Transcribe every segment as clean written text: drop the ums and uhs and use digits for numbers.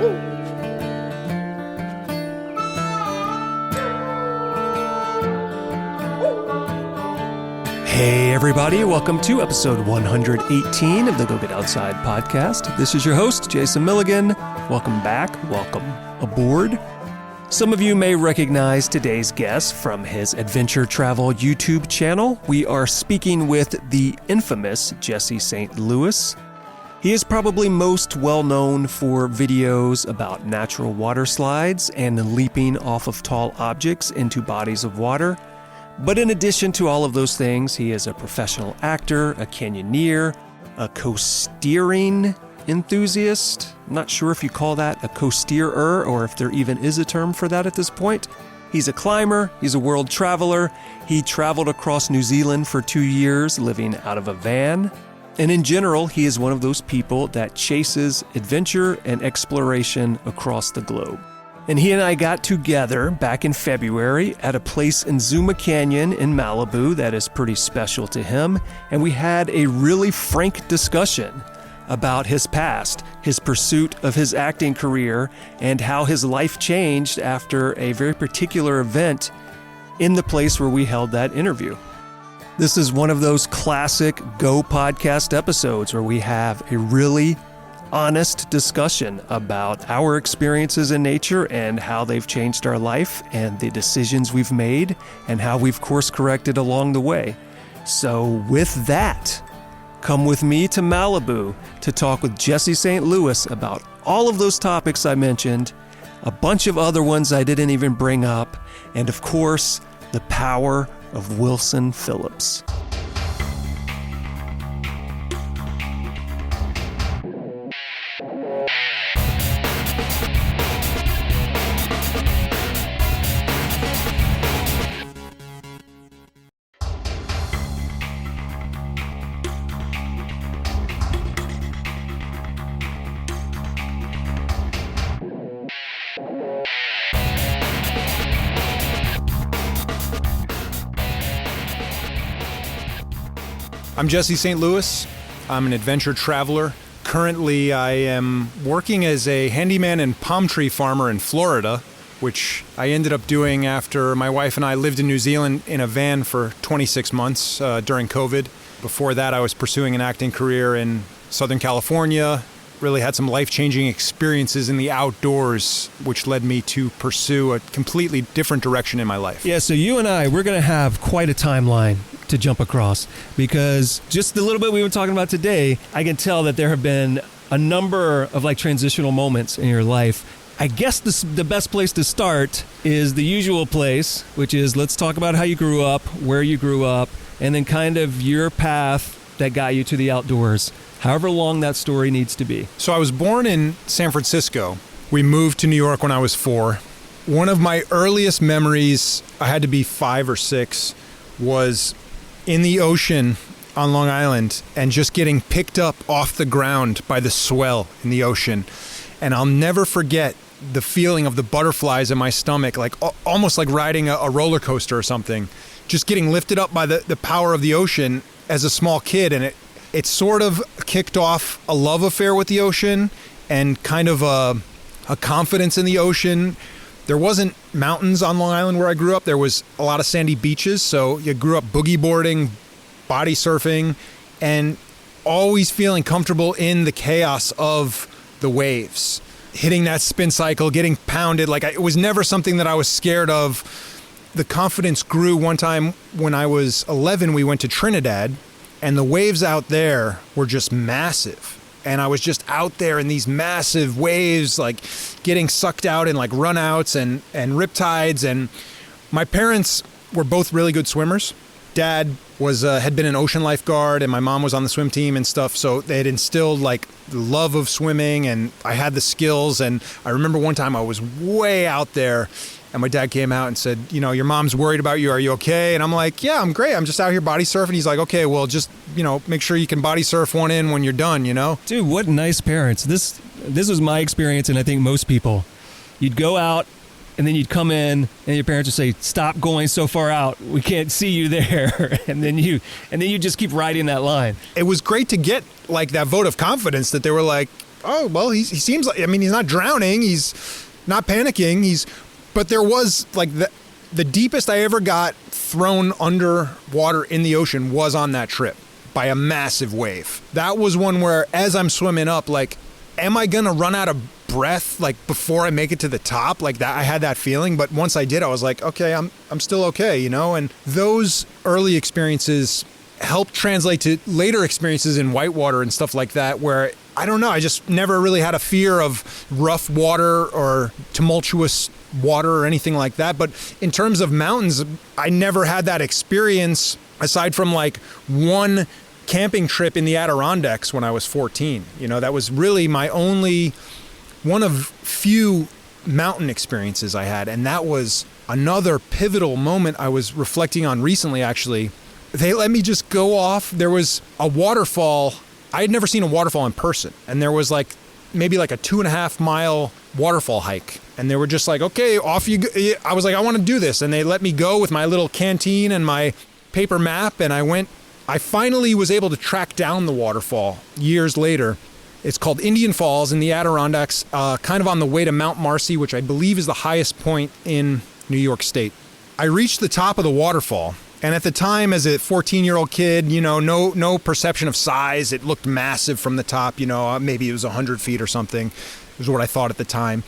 Hey everybody, welcome to episode 118 of the Go Get Outside podcast. This is your host, Jason Milligan. Welcome back, welcome aboard. Some of you may recognize today's guest from his adventure travel YouTube channel. We are speaking with the infamous Jesse St. Louis. He is probably most well known for videos about natural water slides and leaping off of tall objects into bodies of water. But in addition to all of those things, he is a professional actor, a canyoneer, a coasteering enthusiast. I'm not sure if you call that a coasteerer or if there even is a term for that at this point. He's a climber, he's a world traveler. He traveled across New Zealand for 2 years, living out of a van. And in general, he is one of those people that chases adventure and exploration across the globe. And he and I got together back in February at a place in Zuma Canyon in Malibu that is pretty special to him. And we had a really frank discussion about his past, his pursuit of his acting career, and how his life changed after a very particular event in the place where we held that interview. This is one of those classic Go podcast episodes where we have a really honest discussion about our experiences in nature and how they've changed our life and the decisions we've made and how we've course corrected along the way. So with that, come with me to Malibu to talk with Jesse St. Louis about all of those topics I mentioned, a bunch of other ones I didn't even bring up, and of course, the power of Wilson Phillips. I'm Jesse St. Louis. I'm an adventure traveler. Currently, I am working as a handyman and palm tree farmer in Florida, which I ended up doing after my wife and I lived in New Zealand in a van for 26 months during COVID. Before that, I was pursuing an acting career in Southern California. Really had some life-changing experiences in the outdoors, which led me to pursue a completely different direction in my life. Yeah, so you and we're going to have quite a timeline to jump across, because just the little bit we were talking about today, I can tell that there have been a number of transitional moments in your life. I guess the best place to start is the usual place, which is let's talk about how you grew up, where you grew up, and then kind of your path that got you to the outdoors, however long that story needs to be. So I was born in San Francisco. We moved to New York when I was 4. One of my earliest memories, I had to be 5 or 6, was in the ocean on Long Island and just getting picked up off the ground by the swell in the ocean. And I'll never forget the feeling of the butterflies in my stomach, almost like riding a roller coaster or something, just getting lifted up by the power of the ocean as a small kid. And it sort of kicked off a love affair with the ocean and kind of a confidence in the ocean. There wasn't mountains on Long Island where I grew up. There was a lot of sandy beaches. So you grew up boogie boarding, body surfing, and always feeling comfortable in the chaos of the waves. Hitting that spin cycle, getting pounded. It was never something that I was scared of. The confidence grew. One time when I was 11, we went to Trinidad, and the waves out there were just massive. And I was just out there in these massive waves, getting sucked out in runouts and riptides. And my parents were both really good swimmers. Dad had been an ocean lifeguard, and my mom was on the swim team and stuff. So they had instilled the love of swimming, and I had the skills. And I remember one time I was way out there, and my dad came out and said, your mom's worried about you. Are you okay? And I'm like, yeah, I'm great. I'm just out here body surfing. He's like, okay, well, just, make sure you can body surf one in when you're done, Dude, what nice parents. This was my experience, and I think most people. You'd go out, and then you'd come in, and your parents would say, stop going so far out. We can't see you there. and then you just keep riding that line. It was great to get that vote of confidence that they were like, oh, well, he seems like, I mean, he's not drowning. He's not panicking. But there was like the deepest I ever got thrown underwater in the ocean was on that trip by a massive wave. That was one where as I'm swimming up, like, am I going to run out of breath like before I make it to the top? Like that, I had that feeling. But once I did, I was like, okay, I'm still okay, you know? And those early experiences helped translate to later experiences in whitewater and stuff like that, where I don't know, I just never really had a fear of rough water or tumultuous water or anything like that. But in terms of mountains, I never had that experience aside from like one camping trip in the Adirondacks when I was 14. You know, that was really my only one of few mountain experiences I had. And that was another pivotal moment I was reflecting on recently, actually. They let me just go off. There was a waterfall. I had never seen a waterfall in person. And there was like maybe like a 2.5 mile waterfall hike. And they were just like, okay, off you go. I was like, I want to do this. And they let me go with my little canteen and my paper map. And I finally was able to track down the waterfall years later. It's called Indian Falls in the Adirondacks, kind of on the way to Mount Marcy, which I believe is the highest point in New York State. I reached the top of the waterfall. And at the time, as a 14-year-old kid, you know, no perception of size. It looked massive from the top, you know, maybe it was 100 feet or something, was what I thought at the time.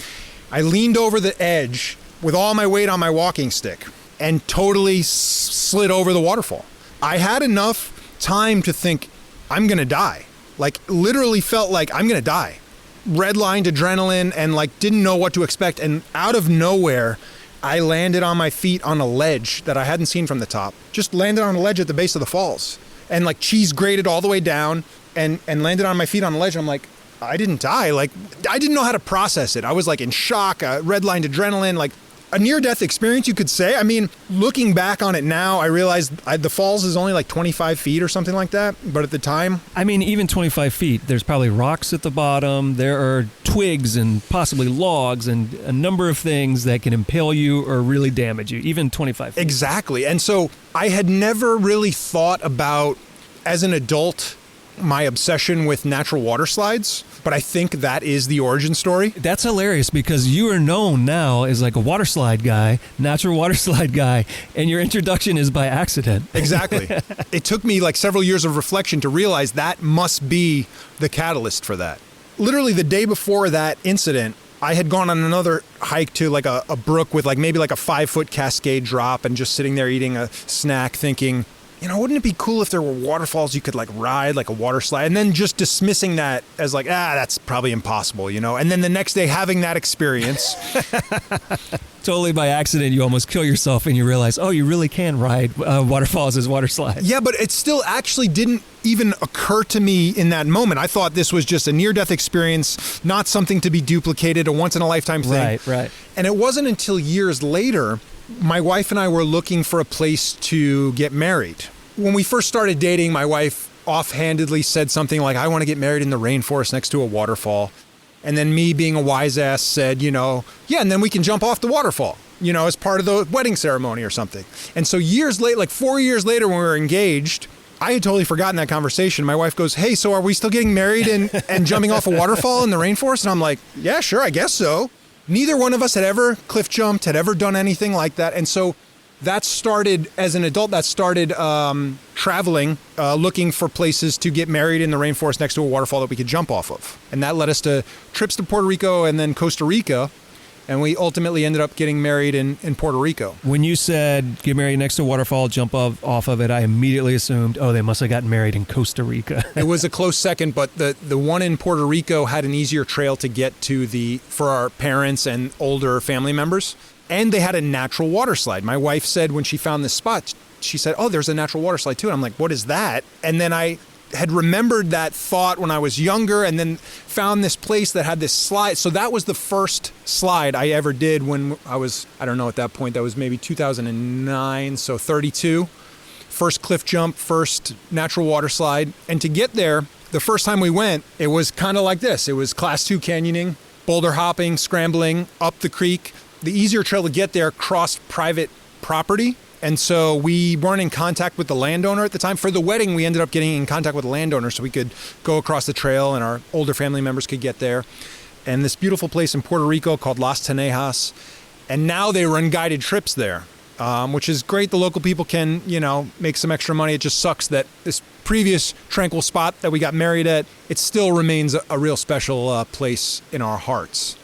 I leaned over the edge with all my weight on my walking stick and totally slid over the waterfall. I had enough time to think, I'm going to die. Like, literally felt like I'm going to die. Redlined adrenaline and, like, didn't know what to expect. And out of nowhere, I landed on my feet on a ledge that I hadn't seen from the top. Just landed on a ledge at the base of the falls. And, like, cheese grated all the way down and landed on my feet on a ledge. And I'm like, I didn't die. Like, I didn't know how to process it. I was, like, in shock, redlined adrenaline, like, a near-death experience, you could say. I mean, looking back on it now, I realized the falls is only like 25 feet or something like that. But at the time... I mean, even 25 feet, there's probably rocks at the bottom. There are twigs and possibly logs and a number of things that can impale you or really damage you, even 25 feet. Exactly. And so I had never really thought about, as an adult, my obsession with natural water slides. But I think that is the origin story. That's hilarious because you are known now as like a water slide guy, natural water slide guy, and your introduction is by accident. Exactly. It took me like several years of reflection to realize that must be the catalyst for that. Literally the day before that incident, I had gone on another hike to like a brook with like maybe like a 5-foot cascade drop and just sitting there eating a snack thinking, you know, wouldn't it be cool if there were waterfalls you could like ride like a water slide? And then just dismissing that as like, that's probably impossible, you know? And then the next day having that experience. Totally by accident, you almost kill yourself and you realize, oh, you really can ride waterfalls as water slides. Yeah, but it still actually didn't even occur to me in that moment. I thought this was just a near-death experience, not something to be duplicated, a once-in-a-lifetime thing. Right. And it wasn't until years later, my wife and I were looking for a place to get married. When we first started dating, my wife offhandedly said something like, I want to get married in the rainforest next to a waterfall. And then me being a wise ass said, you know, yeah, and then we can jump off the waterfall, you know, as part of the wedding ceremony or something. And so years later, like 4 years later when we were engaged, I had totally forgotten that conversation. My wife goes, hey, so are we still getting married and jumping off a waterfall in the rainforest? And I'm like, yeah, sure, I guess so. Neither one of us had ever cliff jumped, had ever done anything like that. And so that started, as an adult, traveling, looking for places to get married in the rainforest next to a waterfall that we could jump off of. And that led us to trips to Puerto Rico and then Costa Rica. And we ultimately ended up getting married in Puerto Rico. When you said get married next to a waterfall, jump off of it, I immediately assumed, oh, they must have gotten married in Costa Rica. It was a close second, but the one in Puerto Rico had an easier trail to get to for our parents and older family members. And they had a natural water slide. My wife said when she found this spot, she said, oh, there's a natural water slide too. And I'm like, what is that? And then I had remembered that thought when I was younger and then found this place that had this slide. So that was the first slide I ever did when I was, I don't know, at that point, that was maybe 2009, so 32. First cliff jump, first natural water slide. And to get there, the first time we went, it was kind of like this. It was class 2 canyoning, boulder hopping, scrambling up the creek. The easier trail to get there crossed private property. And so we weren't in contact with the landowner at the time. For the wedding, we ended up getting in contact with the landowner so we could go across the trail and our older family members could get there. And this beautiful place in Puerto Rico called Las Tenejas. And now they run guided trips there, which is great. The local people can, make some extra money. It just sucks that this previous tranquil spot that we got married at, it still remains a real special place in our hearts.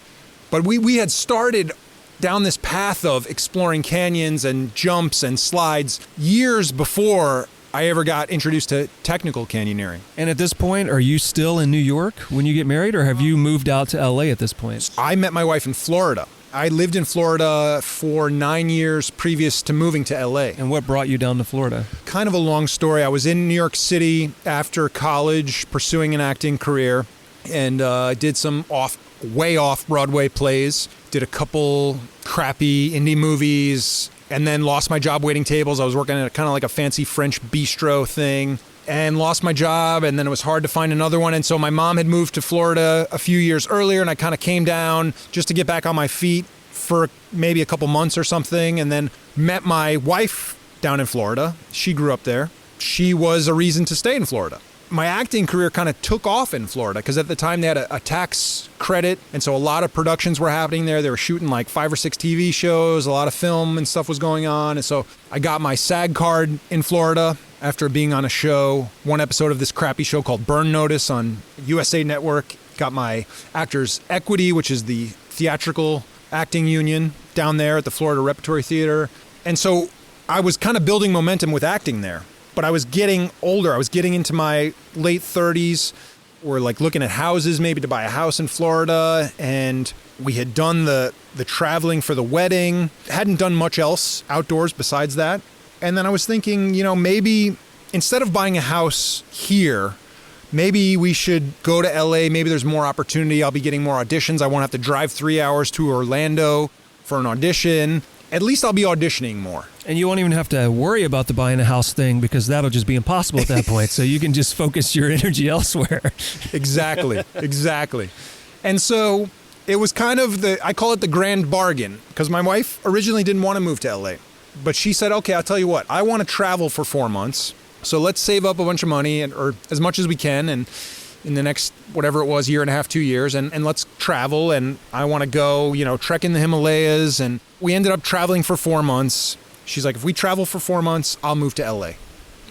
But we had started down this path of exploring canyons and jumps and slides years before I ever got introduced to technical canyoneering. And at this point, are you still in New York when you get married, or have you moved out to LA at this point? I met my wife in Florida. I lived in Florida for 9 years previous to moving to LA. And what brought you down to Florida? Kind of a long story. I was in New York City after college pursuing an acting career, and I did some way off Broadway plays, did a couple crappy indie movies, and then lost my job waiting tables. I was working at kind of like a fancy French bistro thing and lost my job, and then it was hard to find another one. And so my mom had moved to Florida a few years earlier, and I kind of came down just to get back on my feet for maybe a couple months or something, and then met my wife down in Florida. She grew up there. She was a reason to stay in Florida. My acting career kind of took off in Florida because at the time they had a tax credit, and so a lot of productions were happening there. They were shooting like 5 or 6 TV shows, a lot of film and stuff was going on, and so I got my SAG card in Florida after being on a show, one episode of this crappy show called Burn Notice on USA Network. Got my Actors Equity, which is the theatrical acting union down there at the Florida Repertory Theater, and so I was kind of building momentum with acting there. But I was getting older. I was getting into my late 30s. We're like looking at houses, maybe to buy a house in Florida. And we had done the traveling for the wedding. Hadn't done much else outdoors besides that. And then I was thinking, maybe instead of buying a house here, maybe we should go to LA. Maybe there's more opportunity. I'll be getting more auditions. I won't have to drive 3 hours to Orlando for an audition. At least I'll be auditioning more. And you won't even have to worry about the buying a house thing because that'll just be impossible at that point. So you can just focus your energy elsewhere. Exactly. And so it was kind of I call it the grand bargain, because my wife originally didn't want to move to LA. But she said, okay, I'll tell you what, I want to travel for 4 months. So let's save up a bunch of money or as much as we can. And in the next, whatever it was, year and a half, 2 years, and let's travel. And I want to go, trek in the Himalayas. And we ended up traveling for 4 months. She's like, if we travel for 4 months, I'll move to LA.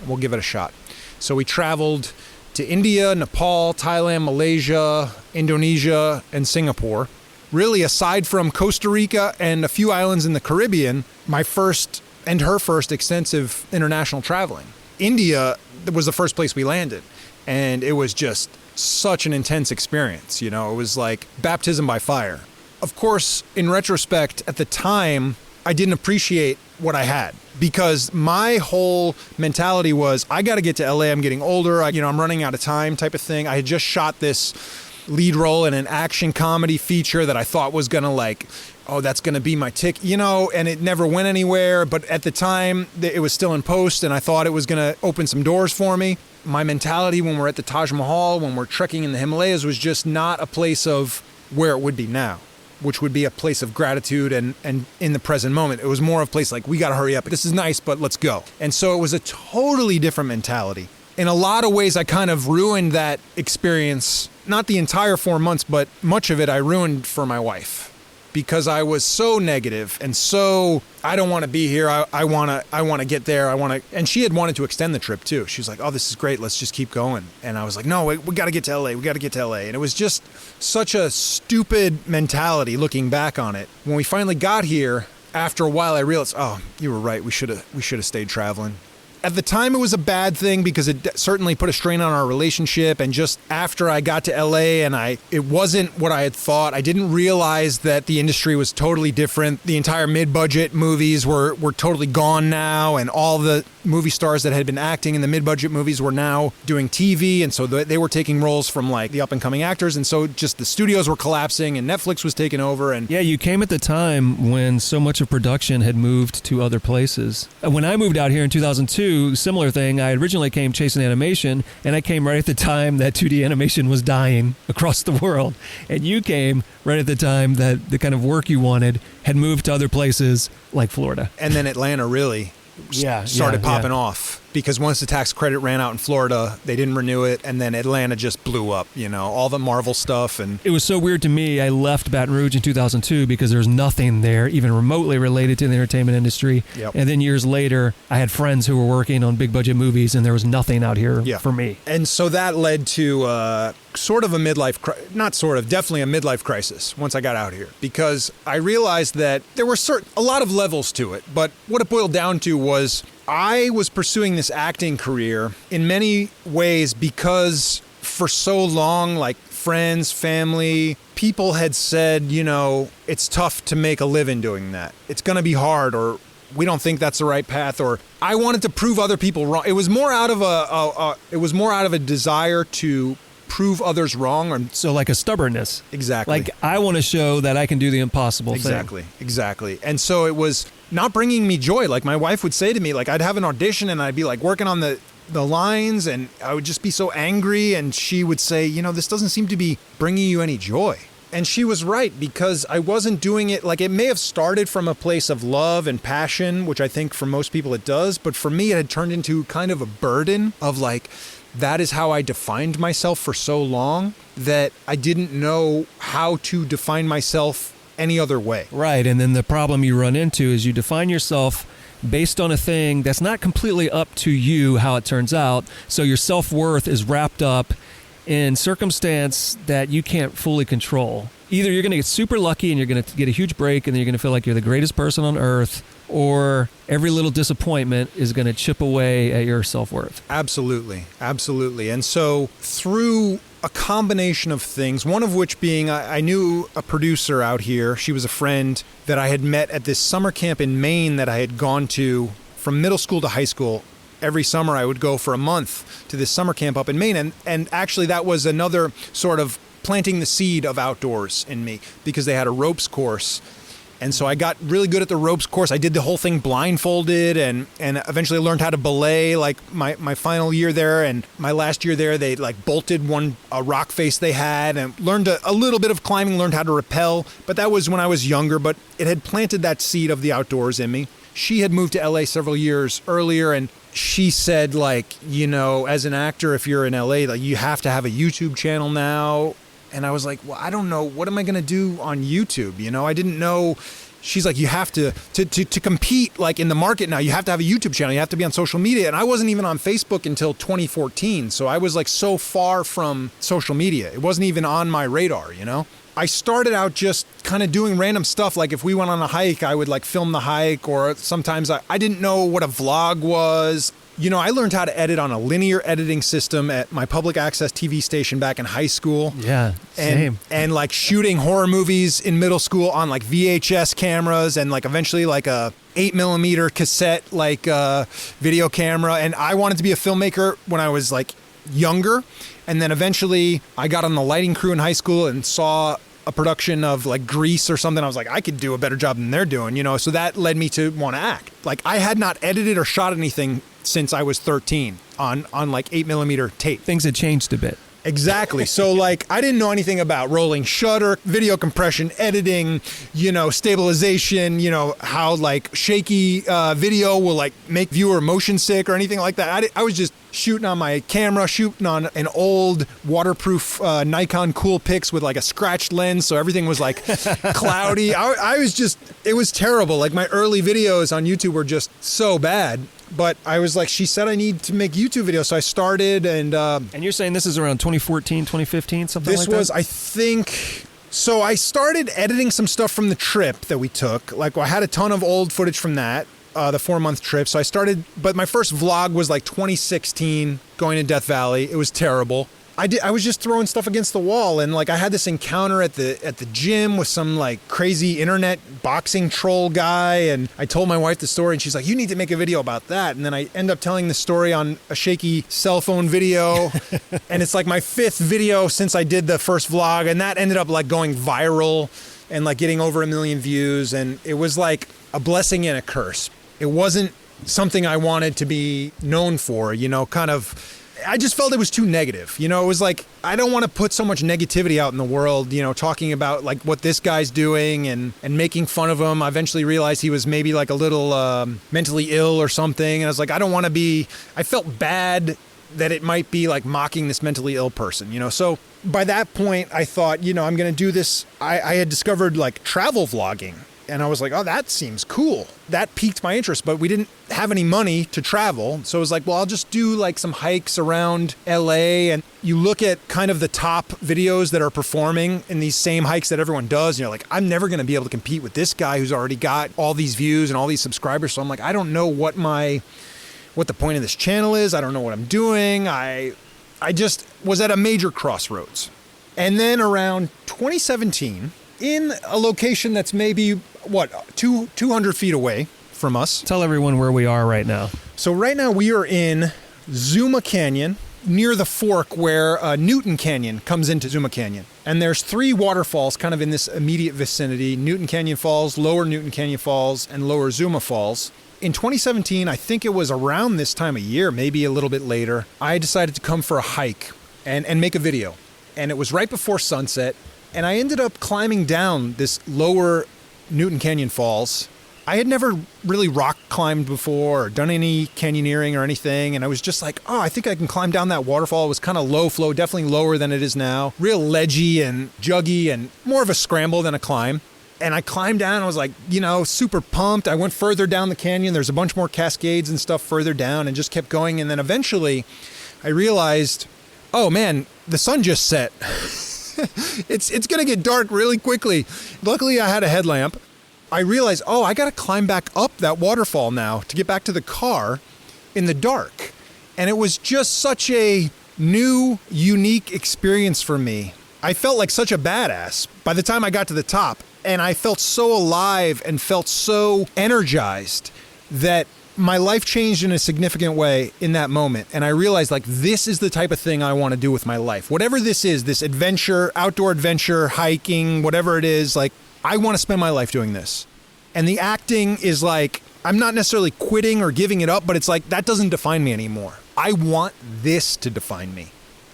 We'll give it a shot. So we traveled to India, Nepal, Thailand, Malaysia, Indonesia, and Singapore. Really, aside from Costa Rica and a few islands in the Caribbean, my first and her first extensive international traveling. India was the first place we landed. And it was just such an intense experience. It was like baptism by fire. Of course, in retrospect, at the time, I didn't appreciate what I had because my whole mentality was, I got to get to LA. I'm getting older. I'm running out of time type of thing. I had just shot this lead role in an action comedy feature that I thought was going to that's going to be my tick, and it never went anywhere. But at the time, it was still in post, and I thought it was going to open some doors for me. My mentality when we're at the Taj Mahal, when we're trekking in the Himalayas, was just not a place of where it would be now, which would be a place of gratitude and in the present moment. It was more of a place like, we got to hurry up. This is nice, but let's go. And so it was a totally different mentality. In a lot of ways, I kind of ruined that experience. Not the entire 4 months, but much of it I ruined for my wife. Because I was so negative and so, I don't want to be here. I want to get there. And she had wanted to extend the trip too. She was like, oh, this is great. Let's just keep going. And I was like, no, we got to get to LA. We got to get to LA. And it was just such a stupid mentality looking back on it. When we finally got here, after a while, I realized, oh, you were right. We should have stayed traveling. At the time, it was a bad thing because it certainly put a strain on our relationship. And just after I got to LA and it wasn't what I had thought, I didn't realize that the industry was totally different. The entire mid-budget movies were totally gone now. And all the movie stars that had been acting in the mid-budget movies were now doing TV. And so they were taking roles from like the up-and-coming actors. And so just the studios were collapsing and Netflix was taking over. And yeah, you came at the time when so much of production had moved to other places. When I moved out here in 2002, similar thing. I originally came chasing animation, and I came right at the time that 2D animation was dying across the world. And you came right at the time that the kind of work you wanted had moved to other places like Florida. And then Atlanta, really. started popping off. Because once the tax credit ran out in Florida, they didn't renew it, and then Atlanta just blew up, all the Marvel stuff. And it was so weird to me. I left Baton Rouge in 2002 because there's nothing there even remotely related to the entertainment industry. Yep. And then years later, I had friends who were working on big budget movies, and there was nothing out here for me. And so that led to sort of a definitely a midlife crisis once I got out here, because I realized that there were a lot of levels to it. But what it boiled down to was I was pursuing this acting career in many ways because for so long, like friends, family, people had said, it's tough to make a living doing that. It's going to be hard, or we don't think that's the right path, or I wanted to prove other people wrong. It was more out of a desire to prove others wrong. Or so like a stubbornness. Exactly. Like, I want to show that I can do the impossible thing. Exactly. And so it was not bringing me joy. Like, my wife would say to me, like, I'd have an audition and I'd be like working on the lines, and I would just be so angry, and she would say, this doesn't seem to be bringing you any joy. And she was right, because I wasn't doing it, like, it may have started from a place of love and passion, which I think for most people it does, but for me it had turned into kind of a burden of like, that is how I defined myself for so long that I didn't know how to define myself any other way. Right. And then the problem you run into is you define yourself based on a thing that's not completely up to you, how it turns out. So your self-worth is wrapped up in circumstance that you can't fully control. Either you're going to get super lucky and you're going to get a huge break and then you're going to feel like you're the greatest person on earth, or every little disappointment is going to chip away at your self-worth. Absolutely. And so through a combination of things, one of which being I knew a producer out here. She was a friend that I had met at this summer camp in Maine that I had gone to from middle school to high school. Every summer I would go for a month to this summer camp up in Maine. And actually that was another sort of planting the seed of outdoors in me, because they had a ropes course. And so I got really good at the ropes course. I did the whole thing blindfolded and eventually learned how to belay, like my final year there. And my last year there, they like bolted a rock face they had, and learned a little bit of climbing, learned how to rappel. But that was when I was younger, but it had planted that seed of the outdoors in me. She had moved to LA several years earlier, and she said, like, as an actor, if you're in LA, like, you have to have a YouTube channel now. And I was like, well, I don't know. What am I going to do on YouTube? I didn't know. She's like, you have to compete, like, in the market now, you have to have a YouTube channel. You have to be on social media. And I wasn't even on Facebook until 2014. So I was like so far from social media. It wasn't even on my radar, I started out just kind of doing random stuff. Like if we went on a hike, I would like film the hike, or sometimes I didn't know what a vlog was. I learned how to edit on a linear editing system at my public access TV station back in high school. Yeah, same. And like shooting horror movies in middle school on like VHS cameras, and like eventually like a 8mm cassette like video camera. And I wanted to be a filmmaker when I was like younger. And then eventually I got on the lighting crew in high school and saw a production of like Grease or something. I was like, I could do a better job than they're doing, so that led me to want to act. Like I had not edited or shot anything since I was 13 on like 8mm tape. Things had changed a bit. Exactly. So like I didn't know anything about rolling shutter, video compression, editing, stabilization, how like shaky video will like make viewer motion sick or anything like that. I was just shooting on my camera, shooting on an old waterproof Nikon Coolpix with like a scratched lens, so everything was like cloudy. It was terrible. Like my early videos on YouTube were just so bad. But I was like, she said I need to make YouTube videos, so I started. And you're saying this is around 2014, 2015, something like that? This was, I think. So I started editing some stuff from the trip that we took. Like I had a ton of old footage from that. The 4-month trip. So I started, but my first vlog was like 2016 going to Death Valley. It was terrible. I was just throwing stuff against the wall, and like I had this encounter at the gym with some like crazy internet boxing troll guy, and I told my wife the story, and she's like, you need to make a video about that. And then I end up telling the story on a shaky cell phone video, and it's like my 5th video since I did the first vlog, and that ended up like going viral and like getting over 1 million views, and it was like a blessing and a curse. It wasn't something I wanted to be known for, kind of I just felt it was too negative. You know, it was like, I don't want to put so much negativity out in the world, you know, talking about like what this guy's doing and making fun of him. I eventually realized he was maybe like a little mentally ill or something. And I was like, I don't want to be, I felt bad that it might be like mocking this mentally ill person, you know? So by that point, I thought, you know, I'm going to do this. I had discovered like travel vlogging. And I was like, oh, that seems cool. That piqued my interest, but we didn't have any money to travel. So I was like, well, I'll just do like some hikes around LA. And you look at kind of the top videos that are performing in these same hikes that everyone does. And you're like, I'm never going to be able to compete with this guy who's already got all these views and all these subscribers. So I'm like, I don't know what the point of this channel is. I don't know what I'm doing. I just was at a major crossroads. And then around 2017, in a location that's maybe, 200 feet away from us. Tell everyone where we are right now. So right now we are in Zuma Canyon, near the fork where Newton Canyon comes into Zuma Canyon. And there's 3 waterfalls kind of in this immediate vicinity: Newton Canyon Falls, Lower Newton Canyon Falls, and Lower Zuma Falls. In 2017, I think it was around this time of year, maybe a little bit later, I decided to come for a hike and make a video. And it was right before sunset. And I ended up climbing down this Lower Newton Canyon Falls. I had never really rock climbed before or done any canyoneering or anything. And I was just like, oh, I think I can climb down that waterfall. It was kind of low flow, definitely lower than it is now. Real ledgy and juggy and more of a scramble than a climb. And I climbed down. I was like, you know, super pumped. I went further down the canyon. There's a bunch more cascades and stuff further down and just kept going. And then eventually I realized, oh man, the sun just set. It's going to get dark really quickly. Luckily, I had a headlamp. I realized, oh, I got to climb back up that waterfall now to get back to the car in the dark. And it was just such a new, unique experience for me. I felt like such a badass by the time I got to the top. And I felt so alive and felt so energized that my life changed in a significant way in that moment. And I realized, like, this is the type of thing I want to do with my life. Whatever this is, this adventure, outdoor adventure, hiking, whatever it is, like, I want to spend my life doing this. And the acting is like, I'm not necessarily quitting or giving it up, but it's like, that doesn't define me anymore. I want this to define me.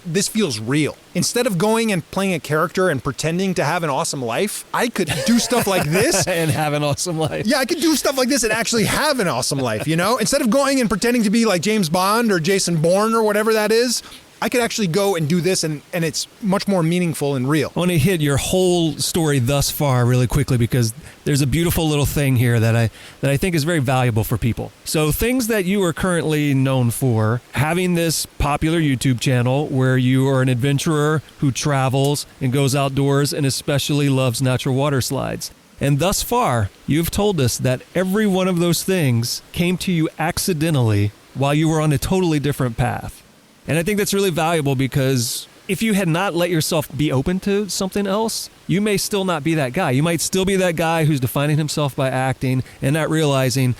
This feels real. Instead of going and playing a character and pretending to have an awesome life, I could do stuff like this. And have an awesome life. Yeah, I could do stuff like this and actually have an awesome life, you know? Instead of going and pretending to be like James Bond or Jason Bourne or whatever that is, I could actually go and do this, and it's much more meaningful and real. I want to hit your whole story thus far really quickly because there's a beautiful little thing here that I think is very valuable for people. So things that you are currently known for, having this popular YouTube channel where you are an adventurer who travels and goes outdoors and especially loves natural water slides. And thus far, you've told us that every one of those things came to you accidentally while you were on a totally different path. And I think that's really valuable because if you had not let yourself be open to something else, you may still not be that guy. You might still be that guy who's defining himself by acting and not realizing,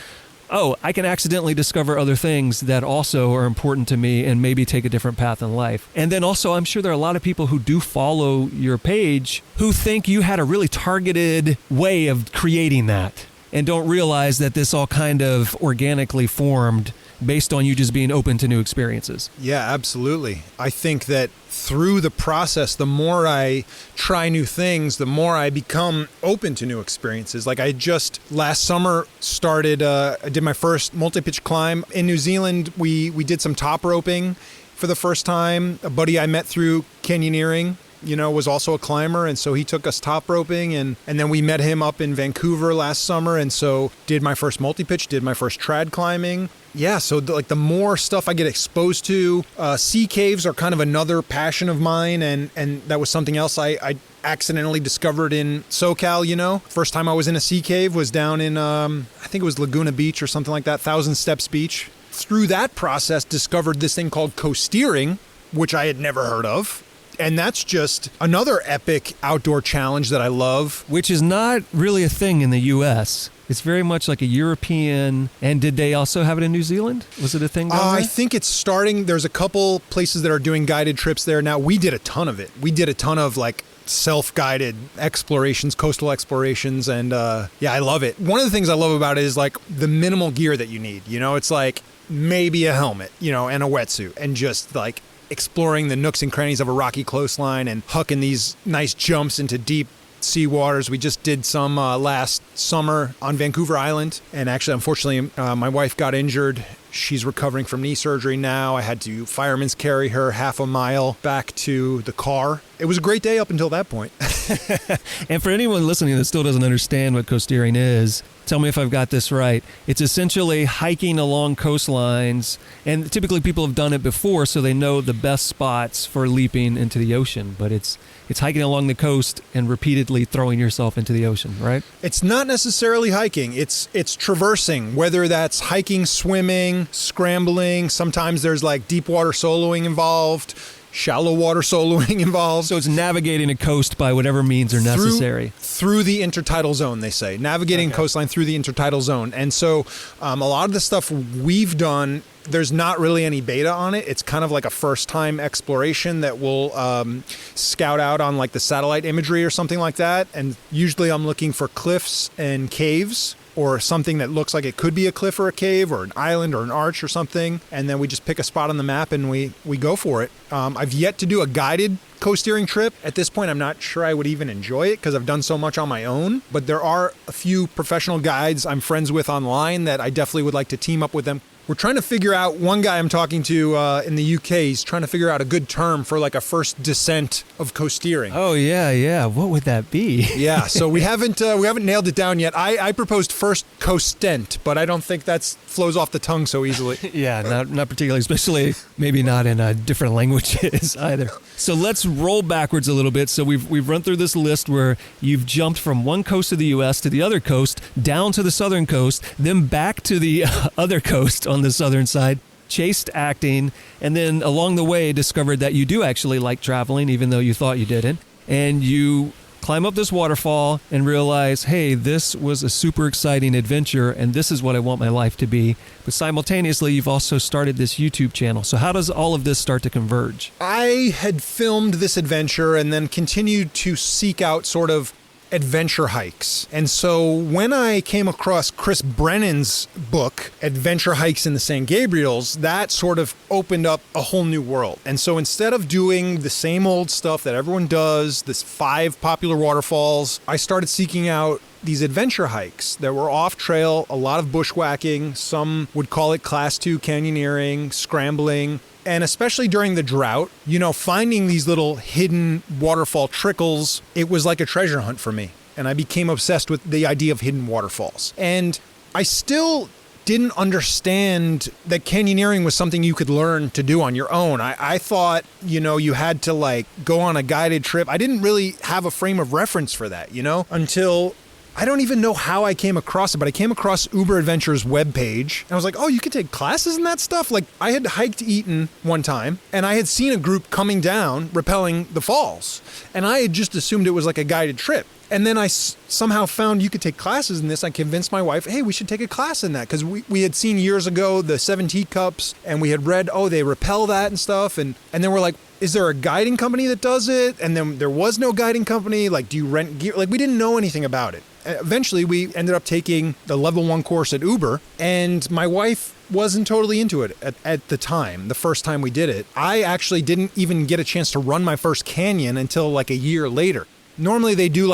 oh, I can accidentally discover other things that also are important to me and maybe take a different path in life. And then also, I'm sure there are a lot of people who do follow your page who think you had a really targeted way of creating that and don't realize that this all kind of organically formed based on you just being open to new experiences. Yeah, absolutely. I think that through the process, the more I try new things, the more I become open to new experiences. Like I just last summer started, I did my first multi-pitch climb. In New Zealand, we did some top roping for the first time. A buddy I met through canyoneering, you know, was also a climber. And so he took us top roping and then we met him up in Vancouver last summer. And so did my first multi-pitch, did my first trad climbing. Yeah, so the more stuff I get exposed to, sea caves are kind of another passion of mine, and that was something else I accidentally discovered in SoCal, you know. First time I was in a sea cave was down in, I think it was Laguna Beach or something like that, Thousand Steps Beach. Through that process, discovered this thing called coasteering, which I had never heard of. And that's just another epic outdoor challenge that I love. Which is not really a thing in the U.S. It's very much like a European. And did they also have it in New Zealand? Was it a thing down there? I think it's starting. There's a couple places that are doing guided trips there now. We did a ton of it. We did a ton of like self-guided explorations, coastal explorations. And yeah, I love it. One of the things I love about it is like the minimal gear that you need. You know, it's like maybe a helmet, and a wetsuit, and just like exploring the nooks and crannies of a rocky coastline and hucking these nice jumps into deep sea waters. We just did some last summer on Vancouver Island, and actually, unfortunately, my wife got injured. She's recovering from knee surgery now. I had to fireman's carry her half a mile back to the car. It was a great day up until that point. And for anyone listening that still doesn't understand what coasteering is, tell me if I've got this right. It's essentially hiking along coastlines, and typically people have done it before, so they know the best spots for leaping into the ocean. But it's hiking along the coast and repeatedly throwing yourself into the ocean, right? It's not necessarily hiking. It's traversing, whether that's hiking, swimming, scrambling. Sometimes there's like deep water soloing involved, shallow water soloing involved. So it's navigating a coast by whatever means are necessary. Through the intertidal zone, they say. Navigating coastline through the intertidal zone. And so a lot of the stuff we've done, there's not really any beta on it. It's kind of like a first-time exploration that we'll scout out on like the satellite imagery or something like that. And usually I'm looking for cliffs and caves, or something that looks like it could be a cliff or a cave or an island or an arch or something. And then we just pick a spot on the map and we go for it. I've yet to do a guided coasteering trip. At this point, I'm not sure I would even enjoy it because I've done so much on my own. But there are a few professional guides I'm friends with online that I definitely would like to team up with them. We're trying to figure out, one guy I'm talking to in the UK, he's trying to figure out a good term for like a first descent of coasteering. Oh, yeah. What would that be? Yeah, so we haven't nailed it down yet. I proposed first coastent, but I don't think that flows off the tongue so easily. Yeah, not particularly, especially maybe not in different languages either. So let's roll backwards a little bit. So we've run through this list where you've jumped from one coast of the U.S. to the other coast, down to the southern coast, then back to the other coast on the southern side, chased acting, and then along the way discovered that you do actually like traveling, even though you thought you didn't. And you climb up this waterfall and realize, hey, this was a super exciting adventure, and this is what I want my life to be. But simultaneously, you've also started this YouTube channel. So how does all of this start to converge? I had filmed this adventure and then continued to seek out sort of adventure hikes. And so when I came across Chris Brennan's book, Adventure Hikes in the San Gabriels, that sort of opened up a whole new world. And so instead of doing the same old stuff that everyone does, this 5 popular waterfalls, I started seeking out these adventure hikes that were off trail, a lot of bushwhacking. Some would call it class 2 canyoneering, scrambling. And especially during the drought, finding these little hidden waterfall trickles, it was like a treasure hunt for me. And I became obsessed with the idea of hidden waterfalls. And I still didn't understand that canyoneering was something you could learn to do on your own. I thought, you had to like go on a guided trip. I didn't really have a frame of reference for that, until I don't even know how I came across it, but I came across Uber Adventure's webpage. And I was like, oh, you could take classes in that stuff? Like, I had hiked Eaton one time, and I had seen a group coming down, rappelling the falls. And I had just assumed it was like a guided trip. And then I somehow found you could take classes in this. I convinced my wife, hey, we should take a class in that. Because we had seen years ago the 7 teacups, and we had read, they rappel that and stuff. And then we're like, is there a guiding company that does it? And then there was no guiding company. Like, do you rent gear? Like, we didn't know anything about it. Eventually, we ended up taking the level 1 course at Uber, and my wife wasn't totally into it at the time, the first time we did it. I actually didn't even get a chance to run my first canyon until like a year later. Normally they do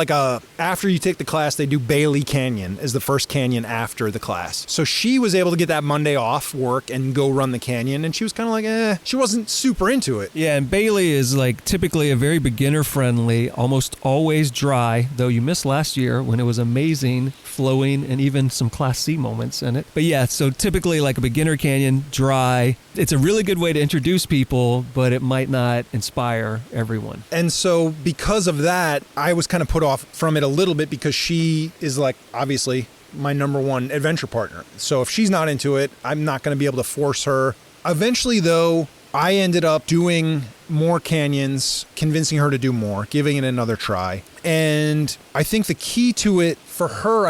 after you take the class, they do Bailey Canyon as the first canyon after the class. So she was able to get that Monday off work and go run the canyon. And she was kind of like, she wasn't super into it. Yeah, and Bailey is like typically a very beginner friendly, almost always dry, though you missed last year when it was amazing, flowing, and even some Class C moments in it. But yeah, so typically like a beginner canyon, dry. It's a really good way to introduce people, but it might not inspire everyone. And so because of that, I was kind of put off from it a little bit because she is like, obviously, my number 1 adventure partner. So if she's not into it, I'm not going to be able to force her. Eventually, though, I ended up doing more canyons, convincing her to do more, giving it another try. And I think the key to it for her,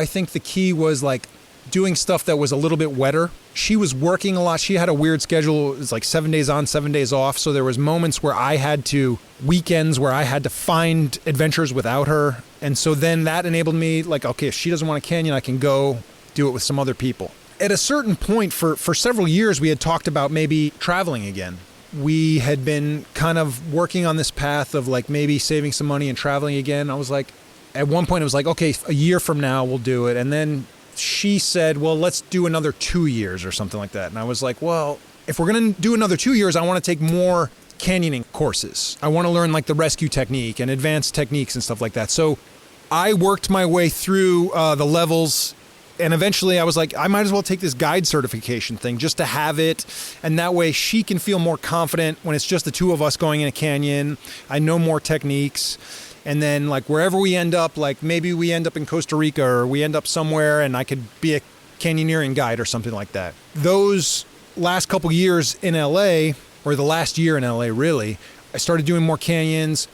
was like doing stuff that was a little bit wetter. She was working a lot. She had a weird schedule. It was like 7 days on, 7 days off. So there was moments where weekends where I had to find adventures without her. And so then that enabled me like, okay, if she doesn't want a canyon, I can go do it with some other people. at a certain point for several years, we had talked about maybe traveling again. We had been kind of working on this path of like maybe saving some money and traveling again. I was like, at one point, it was like, okay, a year from now, we'll do it. And then she said, well, let's do another 2 years or something like that. And I was like, well, if we're going to do another 2 years, I want to take more canyoning courses. I want to learn like the rescue technique and advanced techniques and stuff like that. So I worked my way through the levels, and eventually I was like, I might as well take this guide certification thing just to have it. And that way she can feel more confident when it's just the two of us going in a canyon. I know more techniques. And then like wherever we end up, like maybe we end up in Costa Rica or we end up somewhere and I could be a canyoneering guide or something like that. Those last couple years in LA, or the last year in LA really, I started doing more canyons.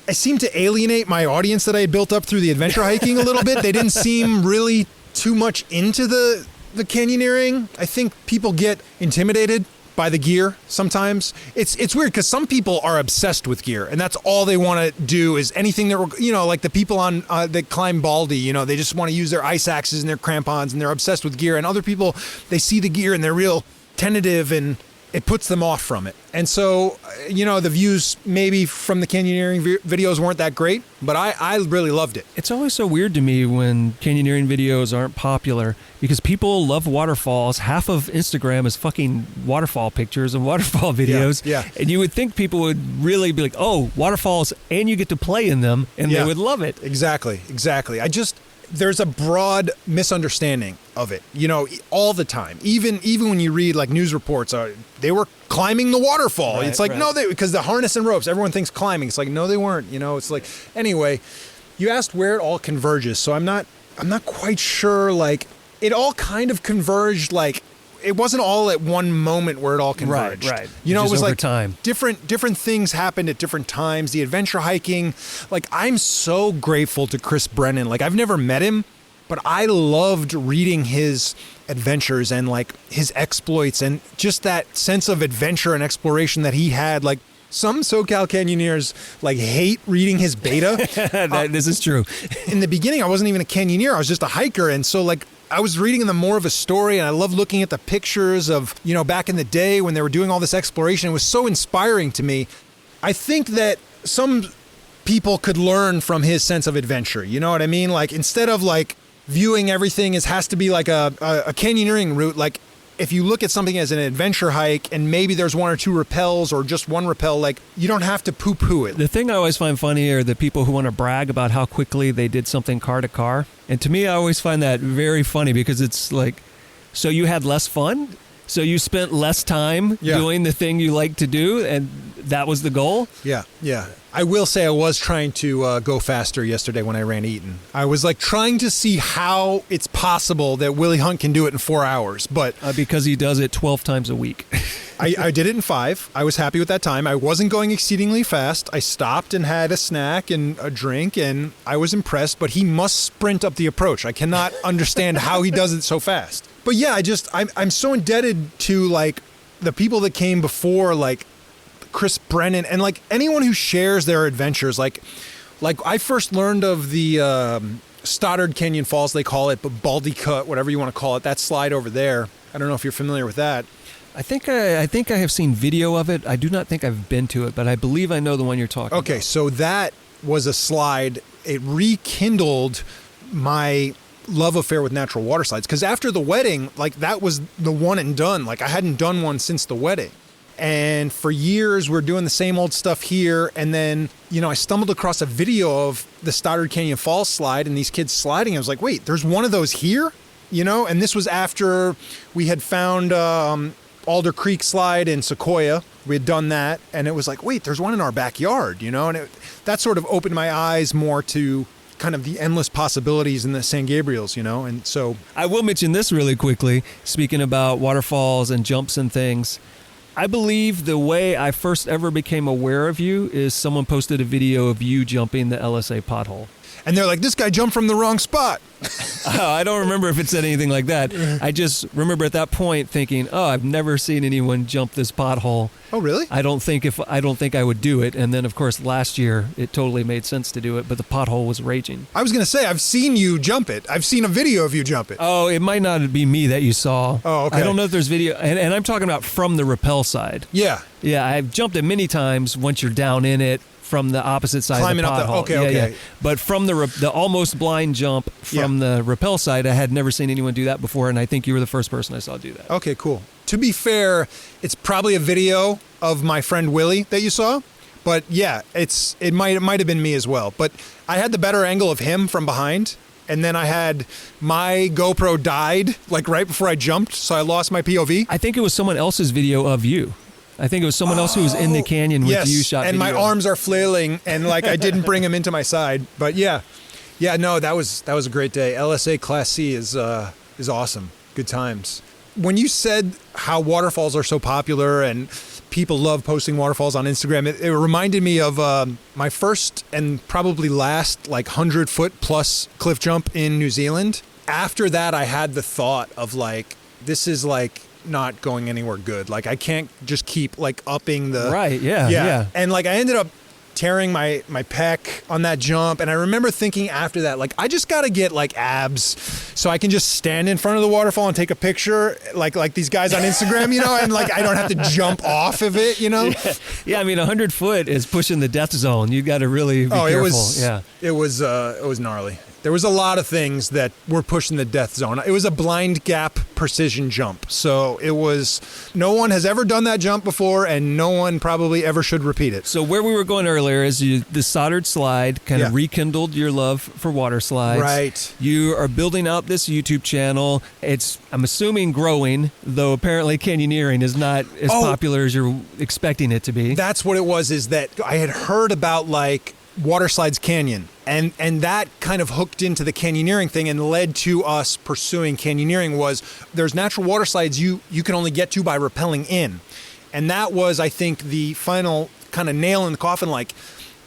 I seemed to alienate my audience that I had built up through the adventure hiking a little bit. They didn't seem really too much into the canyoneering. I think people get intimidated by the gear sometimes. It's weird because some people are obsessed with gear and that's all they want to do is anything that, you know, like the people on that climb Baldy, you know, they just want to use their ice axes and their crampons and they're obsessed with gear. And other people, they see the gear and they're real tentative and it puts them off from it. And so, you know, the views maybe from the canyoneering videos weren't that great, but I really loved it. It's always so weird to me when canyoneering videos aren't popular because people love waterfalls. Half of Instagram is fucking waterfall pictures and waterfall videos. Yeah. And you would think people would really be like, oh, waterfalls, and you get to play in them, and they would love it. Exactly. There's a broad misunderstanding of it, you know, all the time. Even when you read like news reports, they were climbing the waterfall. Right, it's like, no, because the harness and ropes, everyone thinks climbing. It's like, no, they weren't, you know, it's like, anyway, you asked where it all converges. So I'm not quite sure, like it all kind of converged, like it wasn't all at one moment where it all converged. Right. You know, it was over like time. Different things happened at different times. The adventure hiking, like I'm so grateful to Chris Brennan. Like I've never met him, but I loved reading his adventures and like his exploits and just that sense of adventure and exploration that he had. Like some SoCal canyoneers like hate reading his beta. This is true. In the beginning, I wasn't even a canyoneer. I was just a hiker. And so like I was reading them more of a story and I love looking at the pictures of, you know, back in the day when they were doing all this exploration. It was so inspiring to me. I think that some people could learn from his sense of adventure. You know what I mean? Like instead of like viewing everything as has to be like a canyoneering route, like if you look at something as an adventure hike and maybe there's one or two rappels or just one rappel, like you don't have to poo-poo it. The thing I always find funny are the people who want to brag about how quickly they did something car to car. And to me, I always find that very funny because it's like, so you had less fun? So you spent less time doing the thing you like to do and that was the goal? Yeah. I will say I was trying to go faster yesterday when I ran Eaton. I was like trying to see how it's possible that Willie Hunt can do it in 4 hours, but because he does it 12 times a week. I did it in 5. I was happy with that time. I wasn't going exceedingly fast. I stopped and had a snack and a drink and I was impressed, but he must sprint up the approach. I cannot understand how he does it so fast. But yeah, I'm so indebted to like the people that came before, like Chris Brennan and like anyone who shares their adventures. Like I first learned of the Stoddard Canyon Falls, they call it, but Baldy Cut, whatever you want to call it, that slide over there. I don't know if you're familiar with that. I think I have seen video of it. I do not think I've been to it, but I believe I know the one you're talking about. Okay, so that was a slide. It rekindled my love affair with natural water slides because after the wedding, like that was the one and done. Like I hadn't done one since the wedding. And for years, we're doing the same old stuff here. And then, you know, I stumbled across a video of the Stoddard Canyon Falls slide and these kids sliding. I was like, wait, there's one of those here? You know, and this was after we had found Alder Creek slide in Sequoia. We had done that. And it was like, wait, there's one in our backyard, you know, and that sort of opened my eyes more to kind of the endless possibilities in the San Gabriels, you know, and so. I will mention this really quickly, speaking about waterfalls and jumps and things. I believe the way I first ever became aware of you is someone posted a video of you jumping the LSA pothole. And they're like, this guy jumped from the wrong spot. I don't remember if it said anything like that. I just remember at that point thinking, oh, I've never seen anyone jump this pothole. Oh, really? I don't think I would do it. And then, of course, last year, it totally made sense to do it, but the pothole was raging. I was going to say, I've seen you jump it. I've seen a video of you jump it. Oh, it might not be me that you saw. Oh, okay. I don't know if there's video. And I'm talking about from the rappel side. Yeah. Yeah, I've jumped it many times once you're down in it from the opposite side Climbing of the pothole. up the, okay. Yeah. But from the almost blind jump from the rappel side, I had never seen anyone do that before, and I think you were the first person I saw do that. Okay, cool. To be fair, it's probably a video of my friend Willie that you saw, but yeah, it might have been me as well. But I had the better angle of him from behind, and then I had my GoPro died like right before I jumped, so I lost my POV. I think it was someone else's video of you. I think it was someone else who was in the canyon with you shot and video. My arms are flailing, and like I didn't bring him into my side. But yeah, no, that was a great day. LSA Class C is awesome. Good times. When you said how waterfalls are so popular and people love posting waterfalls on Instagram, it reminded me of my first and probably last like 100-foot plus cliff jump in New Zealand. After that, I had the thought of like, this is like not going anywhere good. Like I can't just keep like upping the right. Yeah. And like I ended up tearing my pec on that jump, and I remember thinking after that, like I just got to get like abs so I can just stand in front of the waterfall and take a picture like these guys on Instagram, and like I don't have to jump off of it, Yeah, I mean 100 foot is pushing the death zone. You got to really be careful. It was gnarly. There was a lot of things that were pushing the death zone. It was a blind gap precision jump. So no one has ever done that jump before, and no one probably ever should repeat it. So where we were going earlier is the soldered slide kind of rekindled your love for water slides. Right. You are building out this YouTube channel. It's, I'm assuming, growing, though apparently canyoneering is not as popular as you're expecting it to be. That's what it was, is that I had heard about like Waterslides Canyon, and that kind of hooked into the canyoneering thing and led to us pursuing canyoneering. Was there's natural water slides you can only get to by rappelling in, and that was, I think, the final kind of nail in the coffin, like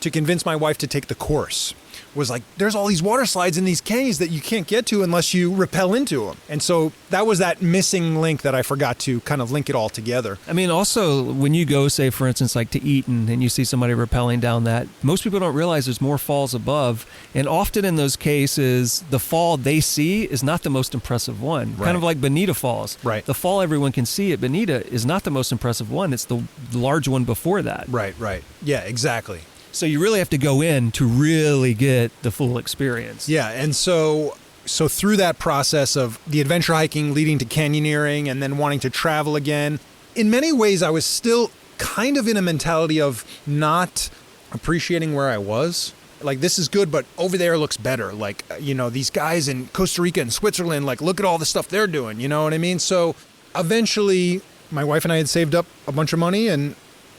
to convince my wife to take the course. Was like, there's all these water slides in these canyons that you can't get to unless you rappel into them. And so that was that missing link that I forgot to kind of link it all together. I mean, also, when you go, say, for instance, like to Eaton, and you see somebody rappelling down that, most people don't realize there's more falls above. And often in those cases, the fall they see is not the most impressive one. Right. Kind of like Bonita Falls. Right. The fall everyone can see at Bonita is not the most impressive one. It's the large one before that. Right. Yeah, exactly. So you really have to go in to really get the full experience. Yeah, and so through that process of the adventure hiking leading to canyoneering and then wanting to travel again, in many ways I was still kind of in a mentality of not appreciating where I was. Like, this is good, but over there looks better. Like, these guys in Costa Rica and Switzerland, like, look at all the stuff they're doing, you know what I mean? So eventually my wife and I had saved up a bunch of money, and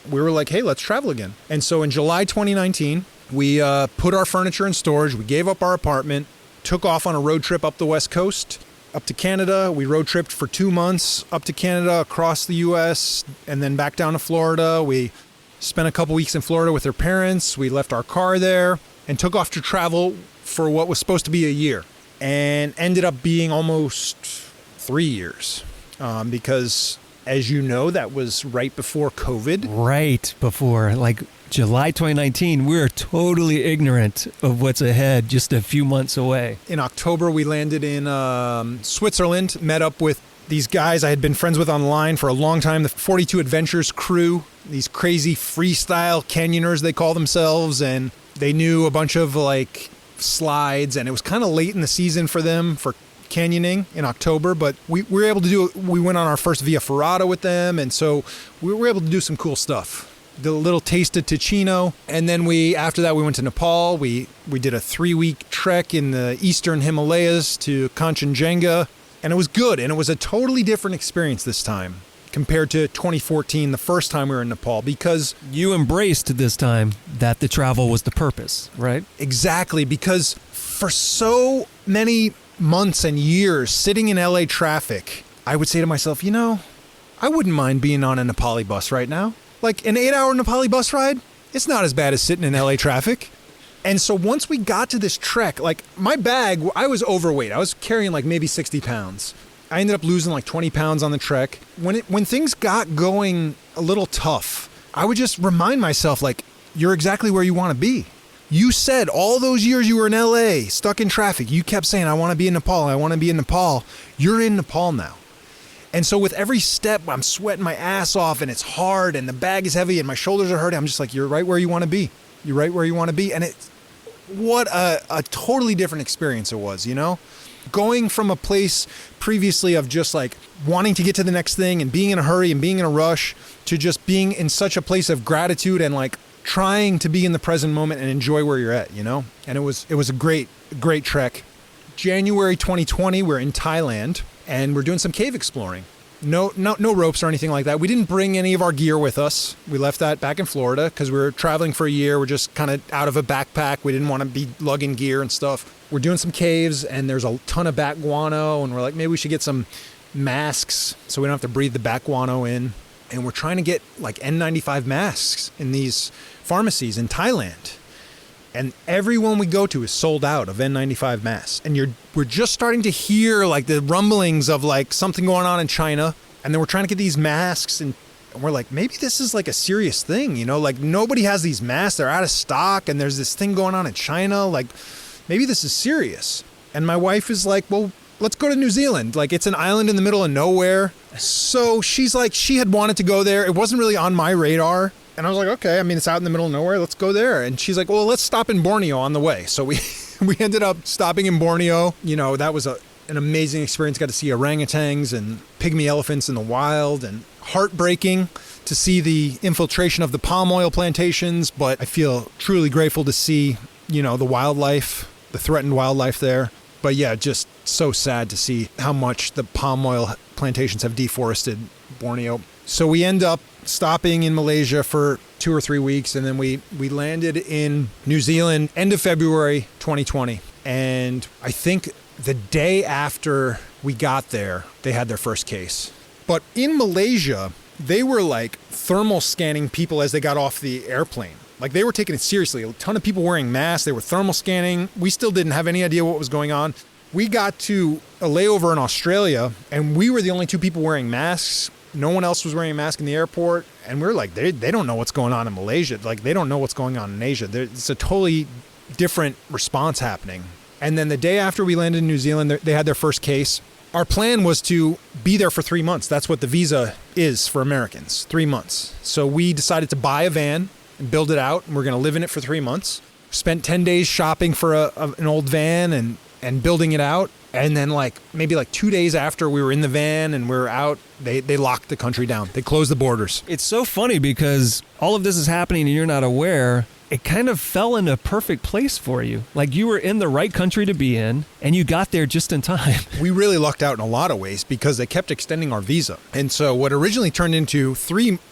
we were like, hey, let's travel again. And so in July 2019, we put our furniture in storage. We gave up our apartment, took off on a road trip up the West Coast, up to Canada. We road tripped for 2 months up to Canada, across the U.S., and then back down to Florida. We spent a couple weeks in Florida with her parents. We left our car there and took off to travel for what was supposed to be a year, and ended up being almost 3 years because, as you know, that was right before COVID. Right before, like July 2019, we were totally ignorant of what's ahead just a few months away. In October, we landed in Switzerland, met up with these guys I had been friends with online for a long time, the 42 Adventures crew, these crazy freestyle canyoners, they call themselves, and they knew a bunch of like slides, and it was kind of late in the season for them for canyoning in October, but we were able to we went on our first Via Ferrata with them, and so we were able to do some cool stuff. Did a little taste of Ticino, and then after that we went to Nepal. We did a 3-week trek in the eastern Himalayas to Kanchenjunga, and it was good, and it was a totally different experience this time compared to 2014, the first time we were in Nepal, because you embraced this time that the travel was the purpose, right? Exactly, because for so many months and years sitting in LA traffic, I would say to myself, I wouldn't mind being on a Nepali bus right now. Like an 8-hour Nepali bus ride, it's not as bad as sitting in LA traffic. And so once we got to this trek, like my bag, I was overweight. I was carrying like maybe 60 pounds. I ended up losing like 20 pounds on the trek. When things got going a little tough, I would just remind myself, like, you're exactly where you want to be. You said all those years you were in LA, stuck in traffic, you kept saying, I want to be in Nepal, I want to be in Nepal. You're in Nepal now. And so with every step, I'm sweating my ass off and it's hard and the bag is heavy and my shoulders are hurting. I'm just like, you're right where you want to be. You're right where you want to be. And what a totally different experience it was, you know? Going from a place previously of just like wanting to get to the next thing and being in a hurry and being in a rush to just being in such a place of gratitude and like trying to be in the present moment and enjoy where you're at, you know? And it was a great trek. January 2020, we're in Thailand and we're doing some cave exploring. No ropes or anything like that. We didn't bring any of our gear with us. We left that back in Florida because we were traveling for a year. We're just kind of out of a backpack. We didn't want to be lugging gear and stuff. We're doing some caves and there's a ton of bat guano and we're like, maybe we should get some masks so we don't have to breathe the bat guano in. And we're trying to get like N95 masks in these pharmacies in Thailand. And everyone we go to is sold out of N95 masks. And we're just starting to hear like the rumblings of like something going on in China. And then we're trying to get these masks and we're like, maybe this is like a serious thing, you know, like nobody has these masks. They're out of stock and there's this thing going on in China. Like maybe this is serious. And my wife is like, well, let's go to New Zealand. Like it's an island in the middle of nowhere. So she's like, she had wanted to go there. It wasn't really on my radar. And I was like, okay, I mean, it's out in the middle of nowhere. Let's go there. And she's like, well, let's stop in Borneo on the way. So we ended up stopping in Borneo. You know, that was an amazing experience. Got to see orangutans and pygmy elephants in the wild, and heartbreaking to see the infiltration of the palm oil plantations. But I feel truly grateful to see, you know, the wildlife, the threatened wildlife there. But yeah, just so sad to see how much the palm oil plantations have deforested Borneo. So we end up stopping in Malaysia for 2 or 3 weeks, and then we landed in New Zealand end of February 2020. And I think the day after we got there, they had their first case. But in Malaysia, they were like thermal scanning people as they got off the airplane. Like they were taking it seriously. A ton of people wearing masks. They were thermal scanning. We still didn't have any idea what was going on. We got to a layover in Australia, and we were the only 2 people wearing masks. No one else was wearing a mask in the airport. And we were like, they don't know what's going on in Malaysia. Like, they don't know what's going on in Asia. It's a totally different response happening. And then the day after we landed in New Zealand, they had their first case. Our plan was to be there for 3 months. That's what the visa is for Americans, 3 months. So we decided to buy a van and build it out. And we're going to live in it for 3 months. Spent 10 days shopping for an old van and building it out. And then maybe 2 days after we were in the van and we were out, they locked the country down. They closed the borders. It's so funny because all of this is happening and you're not aware. It kind of fell in a perfect place for you. Like you were in the right country to be in and you got there just in time. We really lucked out in a lot of ways because they kept extending our visa. And so what originally turned into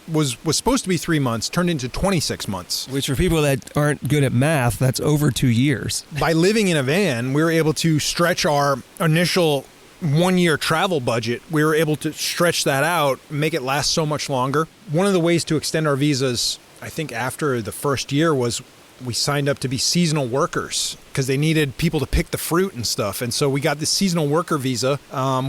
was supposed to be 3 months, turned into 26 months. Which for people that aren't good at math, that's over 2 years. By living in a van, we were able to stretch our initial 1 year travel budget. We were able to stretch that out, make it last so much longer. One of the ways to extend our visas, I think after the first year, was we signed up to be seasonal workers because they needed people to pick the fruit and stuff. And so we got this seasonal worker visa,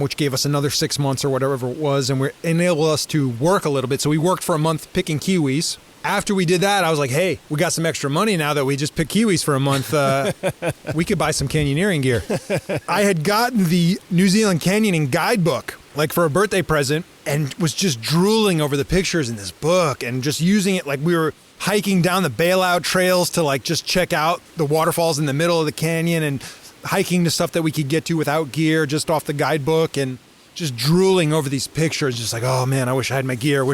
which gave us another 6 months or whatever it was, and enabled us to work a little bit. So we worked for a month picking kiwis. After we did that, I was like, hey, we got some extra money now that we just picked kiwis for a month. We could buy some canyoneering gear. I had gotten the New Zealand Canyoning guidebook for a birthday present and was just drooling over the pictures in this book and just using it like we were hiking down the bailout trails to just check out the waterfalls in the middle of the canyon and hiking to stuff that we could get to without gear just off the guidebook and just drooling over these pictures, just like, oh man, I wish I had my gear.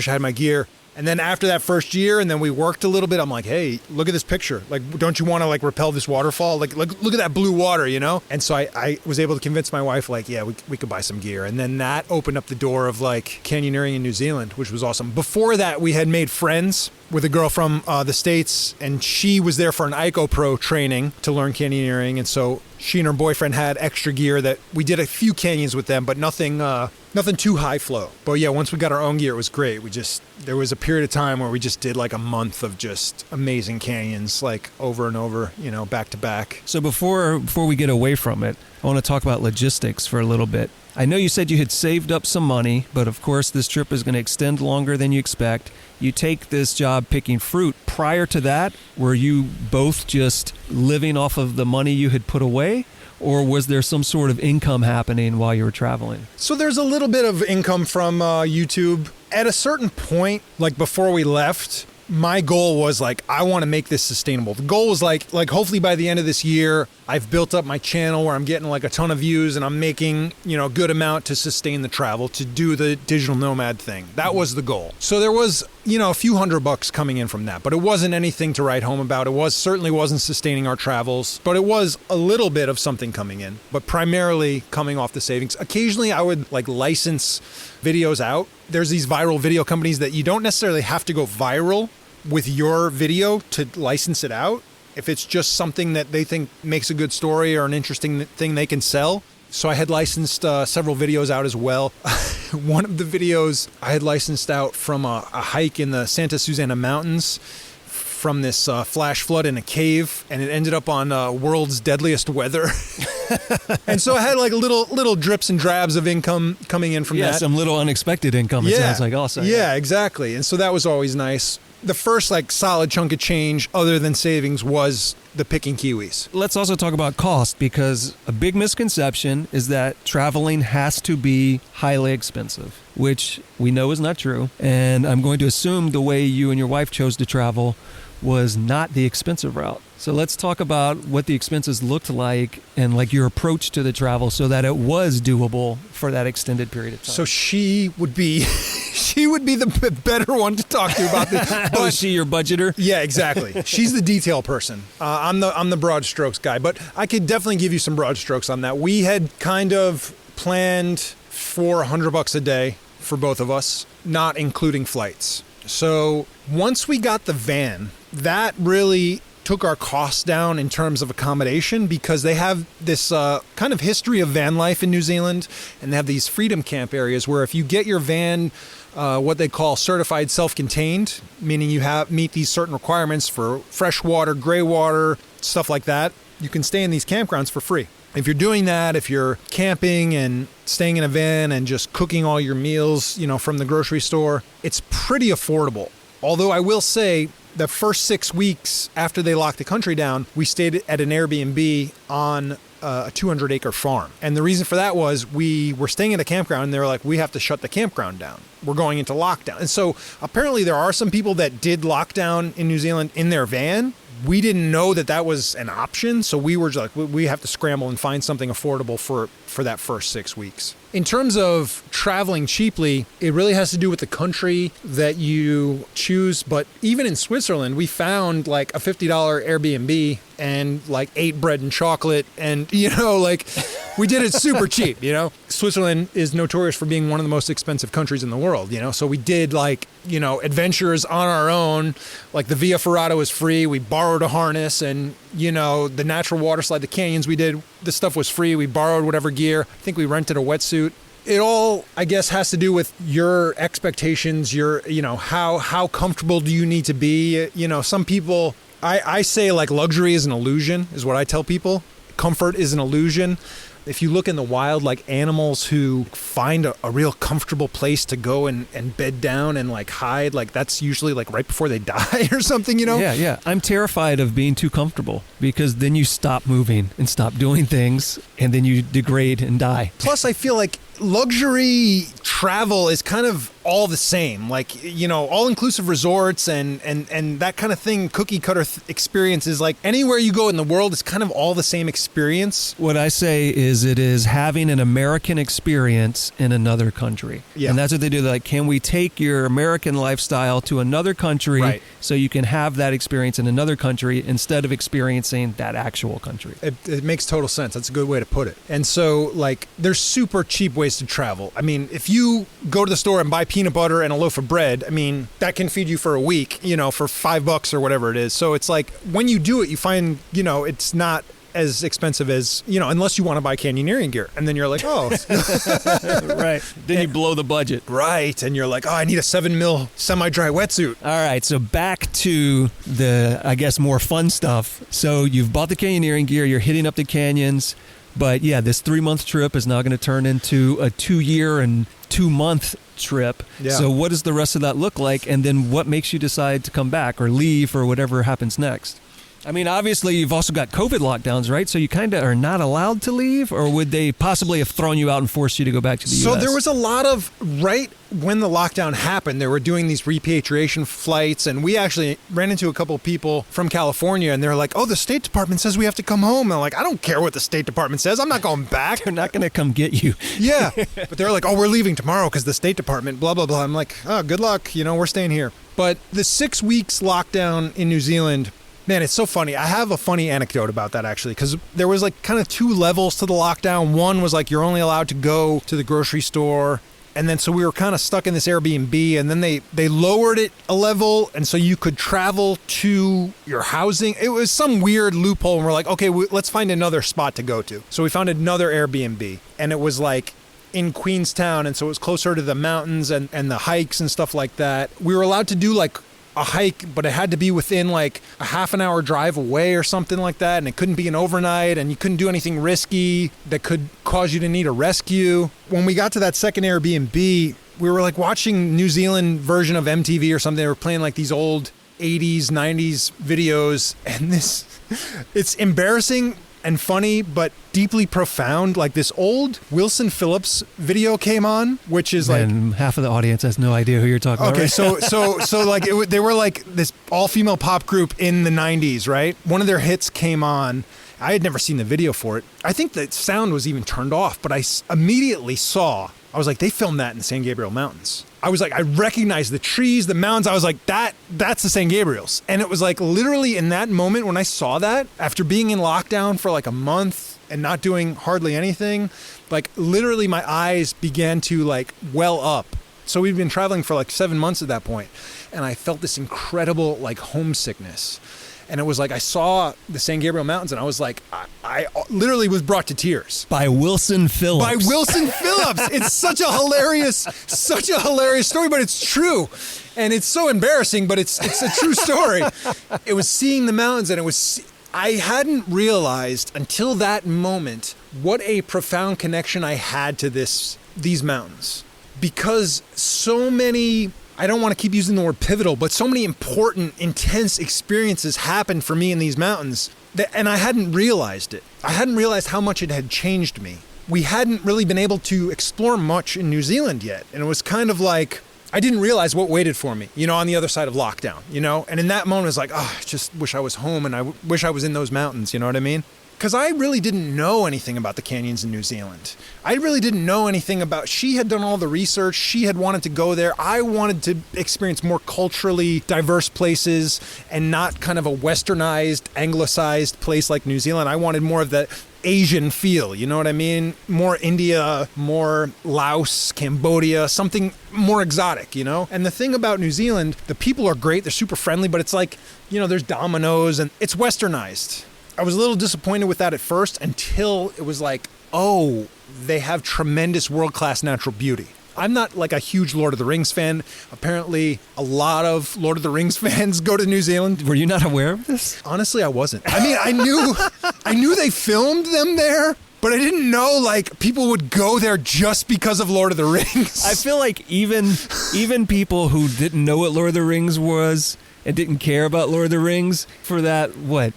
And then after that first year, and then we worked a little bit, I'm like, hey, look at this picture. Don't you want to rappel this waterfall? Look at that blue water, you know? And so I was able to convince my wife, yeah, we could buy some gear. And then that opened up the door of canyoneering in New Zealand, which was awesome. Before that, we had made friends with a girl from the States, and she was there for an ICO Pro training to learn canyoneering. And so she and her boyfriend had extra gear that we did a few canyons with them, but nothing too high flow. But yeah, once we got our own gear, it was great. There was a period of time where we just did like a month of just amazing canyons, like over and over, back to back. So before we get away from it, I want to talk about logistics for a little bit. I know you said you had saved up some money, but of course this trip is going to extend longer than you expect. You take this job picking fruit. Prior to that, were you both just living off of the money you had put away? Or was there some sort of income happening while you were traveling? So there's a little bit of income from YouTube. At a certain point, like before we left, my goal was like, I want to make this sustainable. The goal was like hopefully by the end of this year, I've built up my channel where I'm getting like a ton of views and I'm making, a good amount to sustain the travel, to do the digital nomad thing. That was the goal. So there was, a few $100 coming in from that, but it wasn't anything to write home about. It certainly wasn't sustaining our travels, but it was a little bit of something coming in, but primarily coming off the savings. Occasionally I would like license videos out. There's these viral video companies that you don't necessarily have to go viral with your video to license it out. If it's just something that they think makes a good story or an interesting thing they can sell. So I had licensed several videos out as well. One of the videos I had licensed out from a hike in the Santa Susana Mountains from this flash flood in a cave, and it ended up on World's Deadliest Weather. And so I had like little drips and drabs of income coming in from that. Yeah, some little unexpected income, it sounds like also. Yeah, exactly. And so that was always nice. The first like solid chunk of change other than savings was the picking kiwis. Let's also talk about cost, because a big misconception is that traveling has to be highly expensive, which we know is not true. And I'm going to assume the way you and your wife chose to travel was not the expensive route. So let's talk about what the expenses looked like and like your approach to the travel so that it was doable for that extended period of time. So she would be the better one to talk to about this. Oh, is she your budgeter? Yeah, exactly. She's the detail person. I'm the broad strokes guy, but I could definitely give you some broad strokes on that. We had kind of planned for $100 a day for both of us, not including flights. So once we got the van, that really took our costs down in terms of accommodation, because they have this kind of history of van life in New Zealand, and they have these freedom camp areas where if you get your van what they call certified self-contained, meaning you meet these certain requirements for fresh water, gray water, stuff like that, you can stay in these campgrounds for free. If you're doing that, if you're camping and staying in a van and just cooking all your meals, from the grocery store, it's pretty affordable. Although I will say the first 6 weeks after they locked the country down, we stayed at an Airbnb on a 200-acre farm. And the reason for that was we were staying at a campground and they were like, we have to shut the campground down. We're going into lockdown. And so apparently there are some people that did lockdown in New Zealand in their van. We didn't know that was an option, so we were just like, we have to scramble and find something affordable for that first 6 weeks. In terms of traveling cheaply, it really has to do with the country that you choose. But even in Switzerland, we found like a $50 Airbnb and like 8 bread and chocolate, and we did it super cheap. Switzerland is notorious for being one of the most expensive countries in the world. So we did adventures on our own. Like the Via Ferrata was free. We borrowed a harness, and the natural water slide, the canyons we did, the stuff was free. We borrowed whatever gear. I think we rented a wetsuit. It all, I guess, has to do with your expectations, how comfortable do you need to be? Some people, I say like luxury is an illusion, is what I tell people. Comfort is an illusion. If you look in the wild, like animals who find a real comfortable place to go and bed down and like hide, like that's usually like right before they die or something, Yeah. I'm terrified of being too comfortable, because then you stop moving and stop doing things, and then you degrade and die. Plus, I feel like luxury travel is kind of all the same, all-inclusive resorts and that kind of thing, cookie cutter experiences. Like anywhere you go in the world, it's kind of all the same experience. What I say is it is having an American experience in another country. Yeah. And that's what they do. They're like, can we take your American lifestyle to another country so you can have that experience in another country instead of experiencing that actual country? It makes total sense. That's a good way to put it. And so there's super cheap ways to travel. I mean, if you go to the store and buy peanut butter and a loaf of bread, I mean, that can feed you for a week, for $5 or whatever it is. So it's like when you do it, you find, it's not as expensive as, unless you want to buy canyoneering gear. And then you're like, oh. Right. Then you blow the budget. Right. And you're like, oh, I need a 7 mil semi-dry wetsuit. All right. So back to the, I guess, more fun stuff. So you've bought the canyoneering gear. You're hitting up the canyons. But yeah, this 3-month trip is now going to turn into a 2-year and 2-month trip. Yeah. So what does the rest of that look like? And then what makes you decide to come back or leave or whatever happens next? I mean, obviously, you've also got COVID lockdowns, right? So you kind of are not allowed to leave? Or would they possibly have thrown you out and forced you to go back to the U.S.? So there was a lot of, right when the lockdown happened, they were doing these repatriation flights. And we actually ran into a couple of people from California. And they're like, oh, the State Department says we have to come home. And I'm like, I don't care what the State Department says. I'm not going back. They're not going to come get you. Yeah. But they're like, oh, we're leaving tomorrow because the State Department, blah, blah, blah. I'm like, oh, good luck. We're staying here. But the 6 weeks lockdown in New Zealand, man, it's so funny. I have a funny anecdote about that, actually, because there was like kind of 2 levels to the lockdown. One was like you're only allowed to go to the grocery store. And then so we were kind of stuck in this Airbnb, and then they lowered it a level. And so you could travel to your housing. It was some weird loophole. And we're like, okay, let's find another spot to go to. So we found another Airbnb, and it was like in Queenstown. And so it was closer to the mountains and the hikes and stuff like that. We were allowed to do like a hike, but it had to be within like a half an hour drive away or something like that. And it couldn't be an overnight, and you couldn't do anything risky that could cause you to need a rescue. When we got to that second Airbnb, we were like watching New Zealand version of MTV or something. They were playing like these old 80s, 90s videos. And it's embarrassing and funny, but deeply profound. Like this old Wilson Phillips video came on, which is like, and half of the audience has no idea who you're talking about. Okay, right? so like they were like this all-female pop group in the 90s, right? One of their hits came on. I had never seen the video for it. I think the sound was even turned off, but I immediately saw, I was like, they filmed that in the San Gabriel Mountains. I was like, I recognized the trees, the mountains. I was like, that's the San Gabriels. And it was like literally in that moment when I saw that, after being in lockdown for like a month and not doing hardly anything, like literally my eyes began to like well up. So we'd been traveling for like 7 months at that point, and I felt this incredible like homesickness. And it was like I saw the San Gabriel Mountains, and I was like, I literally was brought to tears. By Wilson Phillips. By Wilson Phillips. It's such a hilarious story, but it's true. And it's so embarrassing, but it's a true story. It was seeing the mountains, and I hadn't realized until that moment what a profound connection I had to these mountains. Because so many, I don't want to keep using the word pivotal, but so many important, intense experiences happened for me in these mountains, and I hadn't realized it. I hadn't realized how much it had changed me. We hadn't really been able to explore much in New Zealand yet, and it was kind of like, I didn't realize what waited for me, on the other side of lockdown, And in that moment, I was like, oh, I just wish I was home, and I wish I was in those mountains, you know what I mean? Because I really didn't know anything about the canyons in New Zealand. I really didn't know anything about, she had done all the research, she had wanted to go there. I wanted to experience more culturally diverse places and not kind of a westernized, anglicized place like New Zealand. I wanted more of the Asian feel, you know what I mean? More India, more Laos, Cambodia, something more exotic, And the thing about New Zealand, the people are great, they're super friendly, but it's like, there's dominoes and it's westernized. I was a little disappointed with that at first until it was like, oh, they have tremendous world-class natural beauty. I'm not like a huge Lord of the Rings fan. Apparently, a lot of Lord of the Rings fans go to New Zealand. Were you not aware of this? Honestly, I wasn't. I mean, I knew they filmed them there, but I didn't know like people would go there just because of Lord of the Rings. I feel like even people who didn't know what Lord of the Rings was and didn't care about Lord of the Rings for that,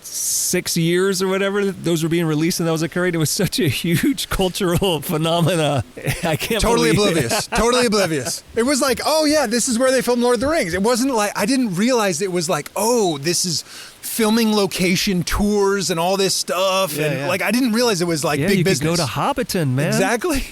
6 years or whatever those were being released and that was occurring. It was such a huge cultural phenomena. I can't Totally believe oblivious. Totally oblivious. It was like, oh yeah, this is where they filmed Lord of the Rings. It wasn't like, I didn't realize it was like, oh, this is filming location tours and all this stuff. Like, I didn't realize it was like big business. You could go to Hobbiton, man. Exactly.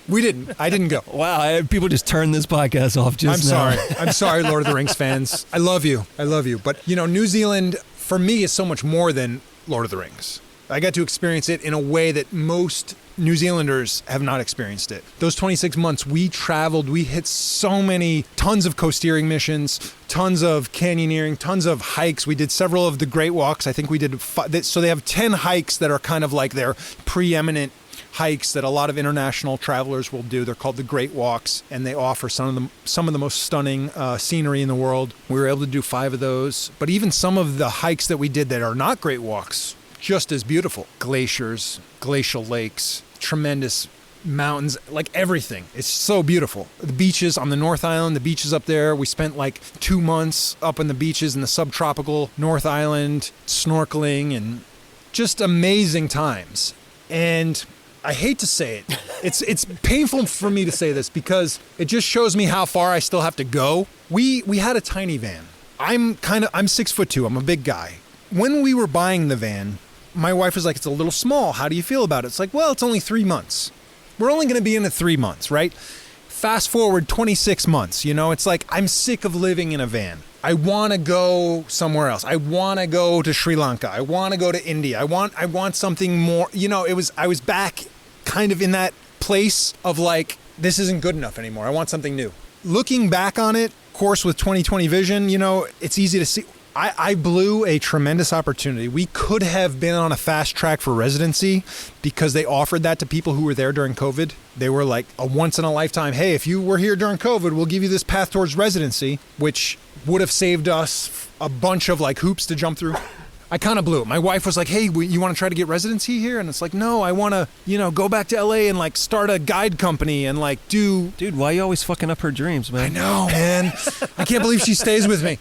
We didn't. I didn't go. Wow. People just turned this podcast off just now. I'm sorry, Lord of the Rings fans. I love you. But, New Zealand, for me, is so much more than Lord of the Rings. I got to experience it in a way that most New Zealanders have not experienced it. Those 26 months, we traveled, we hit tons of coasteering missions, tons of canyoneering, tons of hikes. We did several of the Great Walks. I think we did so they have 10 hikes that are kind of like their preeminent hikes that a lot of international travelers will do. They're called the Great Walks, and they offer some of the most stunning scenery in the world. We were able to do 5 of those, but even some of the hikes that we did that are not Great Walks, just as beautiful. Glaciers, glacial lakes, tremendous mountains, like everything. It's so beautiful. The beaches on the North Island, the beaches up there, we spent like 2 months up in the beaches in the subtropical North Island, snorkeling, and just amazing times. And I hate to say it. It's painful for me to say this because it just shows me how far I still have to go. We had a tiny van. I'm 6'2". I'm a big guy. When we were buying the van, my wife was like, it's a little small. How do you feel about it? It's like, well, it's only 3 months. We're only going to be in it 3 months, right? Fast forward 26 months, it's like I'm sick of living in a van. I want to go somewhere else. I want to go to Sri Lanka. I want to go to India. I want something more. I was back kind of in that place of like, this isn't good enough anymore. I want something new. Looking back on it, of course, with 20/20 vision, it's easy to see. I blew a tremendous opportunity. We could have been on a fast track for residency because they offered that to people who were there during COVID. They were like a once in a lifetime, hey, if you were here during COVID, we'll give you this path towards residency, which would have saved us a bunch of like hoops to jump through. I kind of blew it. My wife was like, hey, you want to try to get residency here? And it's like, no, I want to, go back to LA and like start a guide company and like do... Dude, why are you always fucking up her dreams, man? I know, man. I can't believe she stays with me.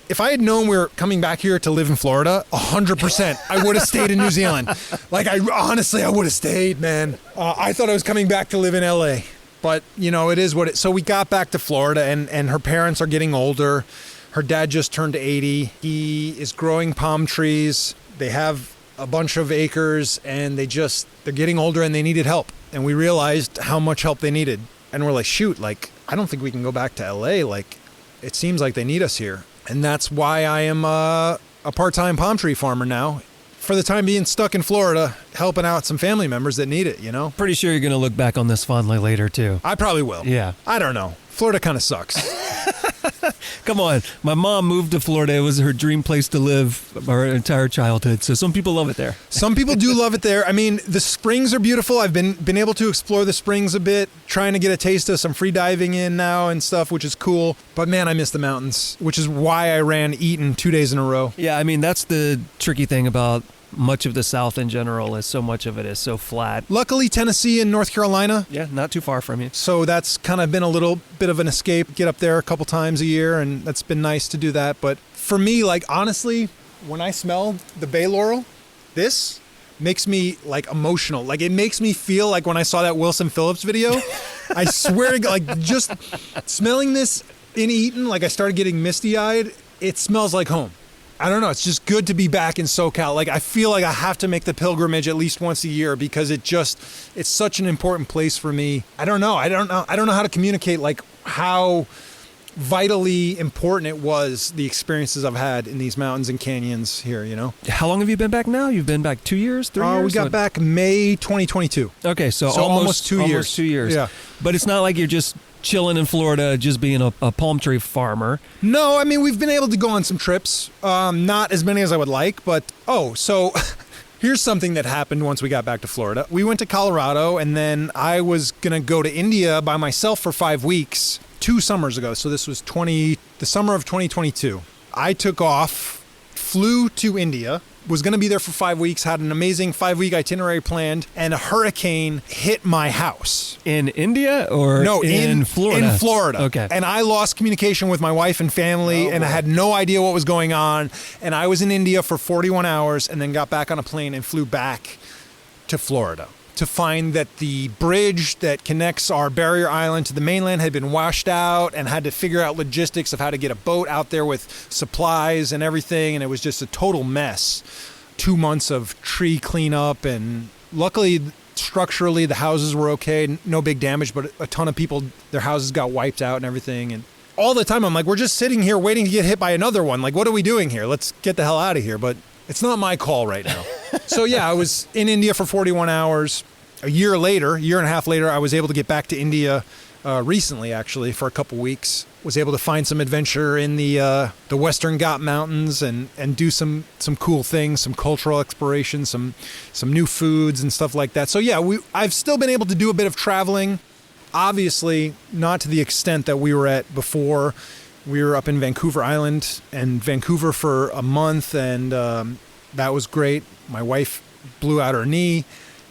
If I had known we were coming back here to live in Florida, 100%, I would have stayed in New Zealand. Like, I would have stayed, man. I thought I was coming back to live in LA. But, it is what it... So we got back to Florida and her parents are getting older. Her dad just turned 80. He is growing palm trees. They have a bunch of acres and they're getting older and they needed help. And we realized how much help they needed. And we're like, shoot, like, I don't think we can go back to LA. Like, it seems like they need us here. And that's why I am a part-time palm tree farmer now. For the time being stuck in Florida, helping out some family members that need it, Pretty sure you're going to look back on this fondly later, too. I probably will. Yeah. I don't know. Florida kind of sucks. Come on. My mom moved to Florida. It was her dream place to live our entire childhood. So some people love it there. Some people do love it there. I mean, the springs are beautiful. I've been able to explore the springs a bit, trying to get a taste of some free diving in now and stuff, which is cool. But man, I miss the mountains, which is why I ran Eaton 2 days in a row. Yeah, I mean, that's the tricky thing about much of the South in general is so much of it is so flat. Luckily, Tennessee and North Carolina. Yeah, not too far from you. So that's kind of been a little bit of an escape. Get up there a couple times a year, and that's been nice to do that. But for me, like, honestly, when I smell the bay laurel, this makes me like emotional. Like, it makes me feel like when I saw that Wilson Phillips video. I swear to God, like, just smelling this in Eaton, like, I started getting misty-eyed. It smells like home. I don't know. It's just good to be back in SoCal. Like, I feel like I have to make the pilgrimage at least once a year because it's such an important place for me. I don't know how to communicate like how vitally important it was, the experiences I've had in these mountains and canyons here, How long have you been back now? You've been back 2 years, 3 years? We got back May 2022. Okay, so almost 2 years. Almost 2 years. Yeah. But it's not like you're just chilling in Florida, just being a palm tree farmer. No, I mean, we've been able to go on some trips. Not as many as I would like, but so here's something that happened once we got back to Florida. We went to Colorado, and then I was going to go to India by myself for 5 weeks 2 summers ago. So this was the summer of 2022. I took off, flew to India, was going to be there for 5 weeks, had an amazing 5-week itinerary planned, and a hurricane hit my house. In India or no, in Florida? In Florida. Okay. And I lost communication with my wife and family, and I had no idea what was going on. And I was in India for 41 hours and then got back on a plane and flew back to Florida to find that the bridge that connects our barrier island to the mainland had been washed out, and had to figure out logistics of how to get a boat out there with supplies and everything. And it was just a total mess. 2 months of tree cleanup, and luckily structurally the houses were okay. No big damage, but a ton of people, their houses got wiped out and everything. And all the time I'm like, we're just sitting here waiting to get hit by another one. Like, what are we doing here? Let's get the hell out of here. But it's not my call right now. So yeah, I was in India for 41 hours. A year and a half later, I was able to get back to India recently, actually, for a couple weeks. Was able to find some adventure in the Western Ghat Mountains and do some cool things, some cultural exploration, some new foods and stuff like that. So yeah, I've still been able to do a bit of traveling. Obviously, not to the extent that we were at before. We were up in Vancouver Island and Vancouver for a month, and that was great. My wife blew out her knee.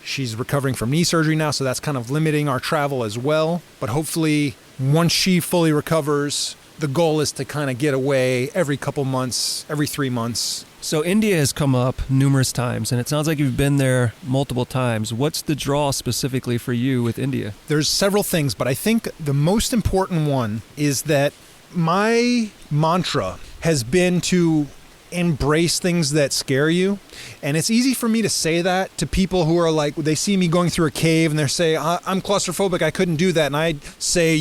She's recovering from knee surgery now, so that's kind of limiting our travel as well. But hopefully, once she fully recovers, the goal is to kind of get away every couple months, every 3 months. So India has come up numerous times, and it sounds like you've been there multiple times. What's the draw specifically for you with India? There's several things, but I think the most important one is that my mantra has been to embrace things that scare you. And it's easy for me to say that to people who are like, they see me going through a cave and they say, I'm claustrophobic, I couldn't do that. And I say,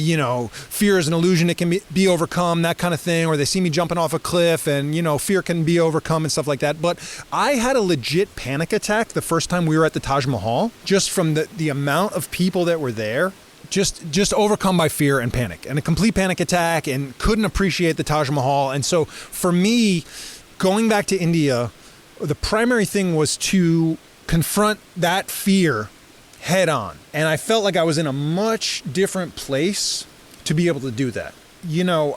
fear is an illusion, it can be overcome, that kind of thing. Or they see me jumping off a cliff and, fear can be overcome and stuff like that. But I had a legit panic attack the first time we were at the Taj Mahal, just from the amount of people that were there. Just overcome by fear and panic, and a complete panic attack, and couldn't appreciate the Taj Mahal. And so for me, going back to India, the primary thing was to confront that fear head on. And I felt like I was in a much different place to be able to do that.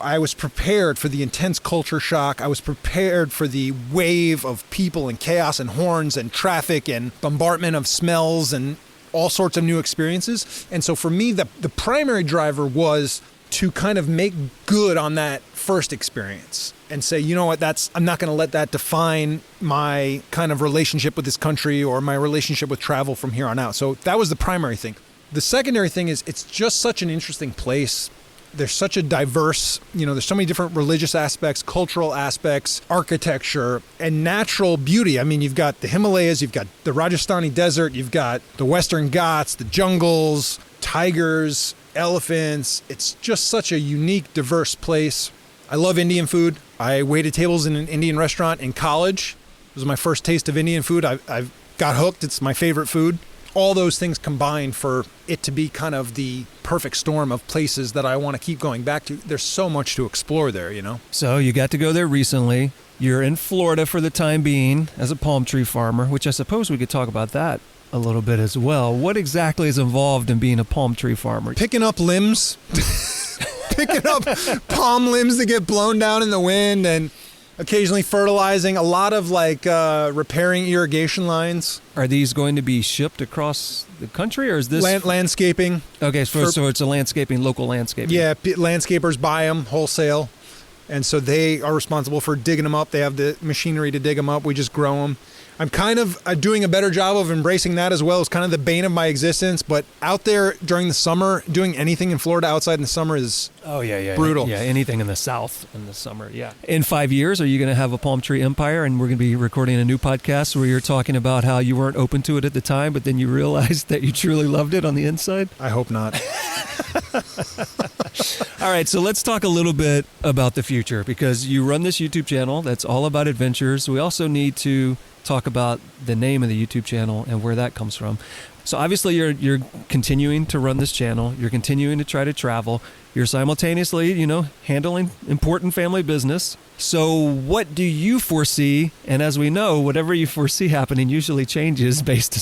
I was prepared for the intense culture shock. I was prepared for the wave of people and chaos and horns and traffic and bombardment of smells and all sorts of new experiences. And so for me, the primary driver was to kind of make good on that first experience and say, you know what, I'm not going to let that define my kind of relationship with this country or my relationship with travel from here on out. So that was the primary thing. The secondary thing is it's just such an interesting place. There's such a diverse, there's so many different religious aspects, cultural aspects, architecture, and natural beauty. I mean, you've got the Himalayas, you've got the Rajasthani desert, you've got the Western Ghats, the jungles, tigers, elephants. It's just such a unique, diverse place. I love Indian food. I waited tables in an Indian restaurant in college. It was my first taste of Indian food. I've got hooked. It's my favorite food. All those things combined for it to be kind of the perfect storm of places that I want to keep going back to. There's so much to explore there, So you got to go there recently. You're in Florida for the time being as a palm tree farmer, which I suppose we could talk about that a little bit as well. What exactly is involved in being a palm tree farmer? Picking up limbs. Picking up palm limbs that get blown down in the wind, and occasionally fertilizing, a lot of repairing irrigation lines. Are these going to be shipped across the country, or is this landscaping? Okay, so it's a local landscaping. Yeah, landscapers buy them wholesale, and so they are responsible for digging them up. They have the machinery to dig them up. We just grow them. I'm kind of doing a better job of embracing that as well. It's kind of the bane of my existence. But out there during the summer, doing anything in Florida outside in the summer is brutal. Yeah, anything in the south in the summer, yeah. In 5 years, are you going to have a palm tree empire? And we're going to be recording a new podcast where you're talking about how you weren't open to it at the time, but then you realized that you truly loved it on the inside? I hope not. All right, so let's talk a little bit about the future, because you run this YouTube channel that's all about adventures. We also need to talk about the name of the YouTube channel and where that comes from. So obviously you're continuing to run this channel. You're continuing to try to travel. You're simultaneously, handling important family business. So what do you foresee? And as we know, whatever you foresee happening usually changes based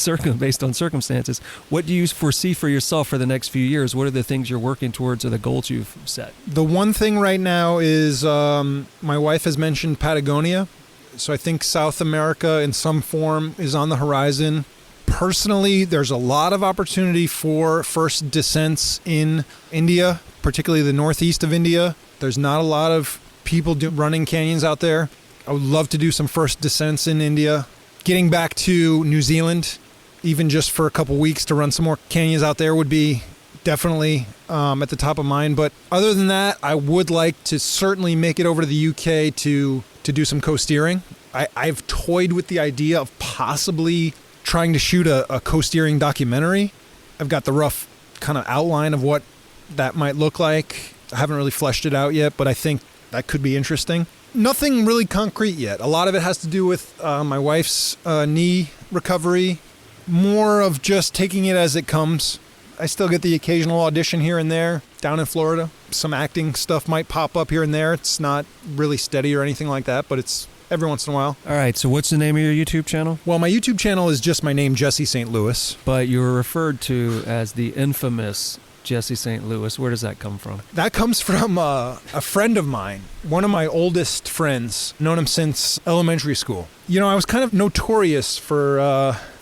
on circumstances. What do you foresee for yourself for the next few years? What are the things you're working towards or the goals you've set? The one thing right now is my wife has mentioned Patagonia. So I think South America in some form is on the horizon. Personally, there's a lot of opportunity for first descents in India, particularly the northeast of India. There's not a lot of people running canyons out there. I would love to do some first descents in India. Getting back to New Zealand, even just for a couple weeks to run some more canyons out there would be definitely at the top of mind. But other than that, I would like to certainly make it over to the UK to do some coasteering. I've toyed with the idea of possibly trying to shoot a coasteering documentary. I've got the rough kind of outline of what that might look like. I haven't really fleshed it out yet, but I think that could be interesting. Nothing really concrete yet. A lot of it has to do with my wife's knee recovery. More of just taking it as it comes. I still get the occasional audition here and there down in Florida. Some acting stuff might pop up here and there. It's not really steady or anything like that, but it's every once in a while. All right, so what's the name of your YouTube channel? Well, my YouTube channel is just my name, Jesse St. Louis. But you were referred to as the infamous Jesse St. Louis. Where does that come from? That comes from a friend of mine, one of my oldest friends, known him since elementary school. You know, I was kind of notorious for,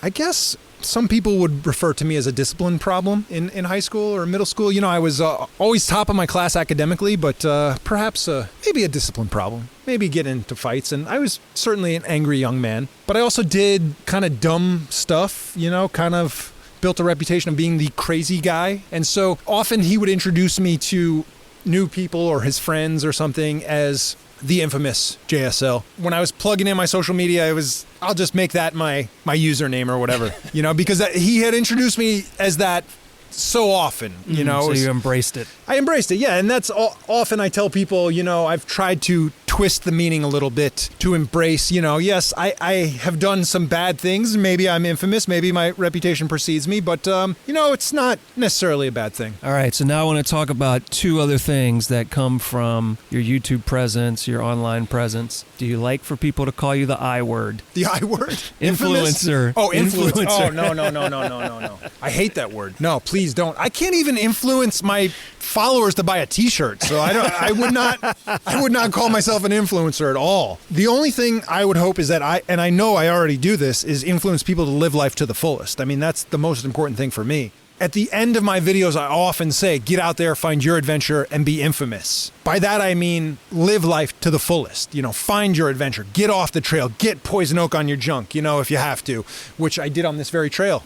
I guess some people would refer to me as a discipline problem in high school or middle school. You know, I was always top of my class academically, but perhaps maybe a discipline problem, maybe get into fights. And I was certainly an angry young man, but I also did kind of dumb stuff, you know, kind of built a reputation of being the crazy guy. And so often he would introduce me to new people or his friends or something as the infamous JSL. When I was plugging in my social media, I'll just make that my username or whatever, you know, because he had introduced me as that so often, you know. So you embraced it. I embraced it, yeah. And that's often I tell people, you know, I've tried to twist the meaning a little bit to embrace, you know, yes, I have done some bad things. Maybe I'm infamous. Maybe my reputation precedes me. But, you know, it's not necessarily a bad thing. All right. So now I want to talk about two other things that come from your YouTube presence, your online presence. Do you like for people to call you the I word? The I word? Influencer. Oh, influencer. Oh, no. I hate that word. No, please don't. I can't even influence my followers to buy a t-shirt. So I would not call myself an influencer at all. The only thing I would hope is that I know I already do this, is influence people to live life to the fullest. I mean, that's the most important thing for me. At the end of my videos, I often say, get out there, find your adventure, and be infamous. By that, I mean, live life to the fullest. You know, find your adventure, get off the trail, get poison oak on your junk, you know, if you have to, which I did on this very trail.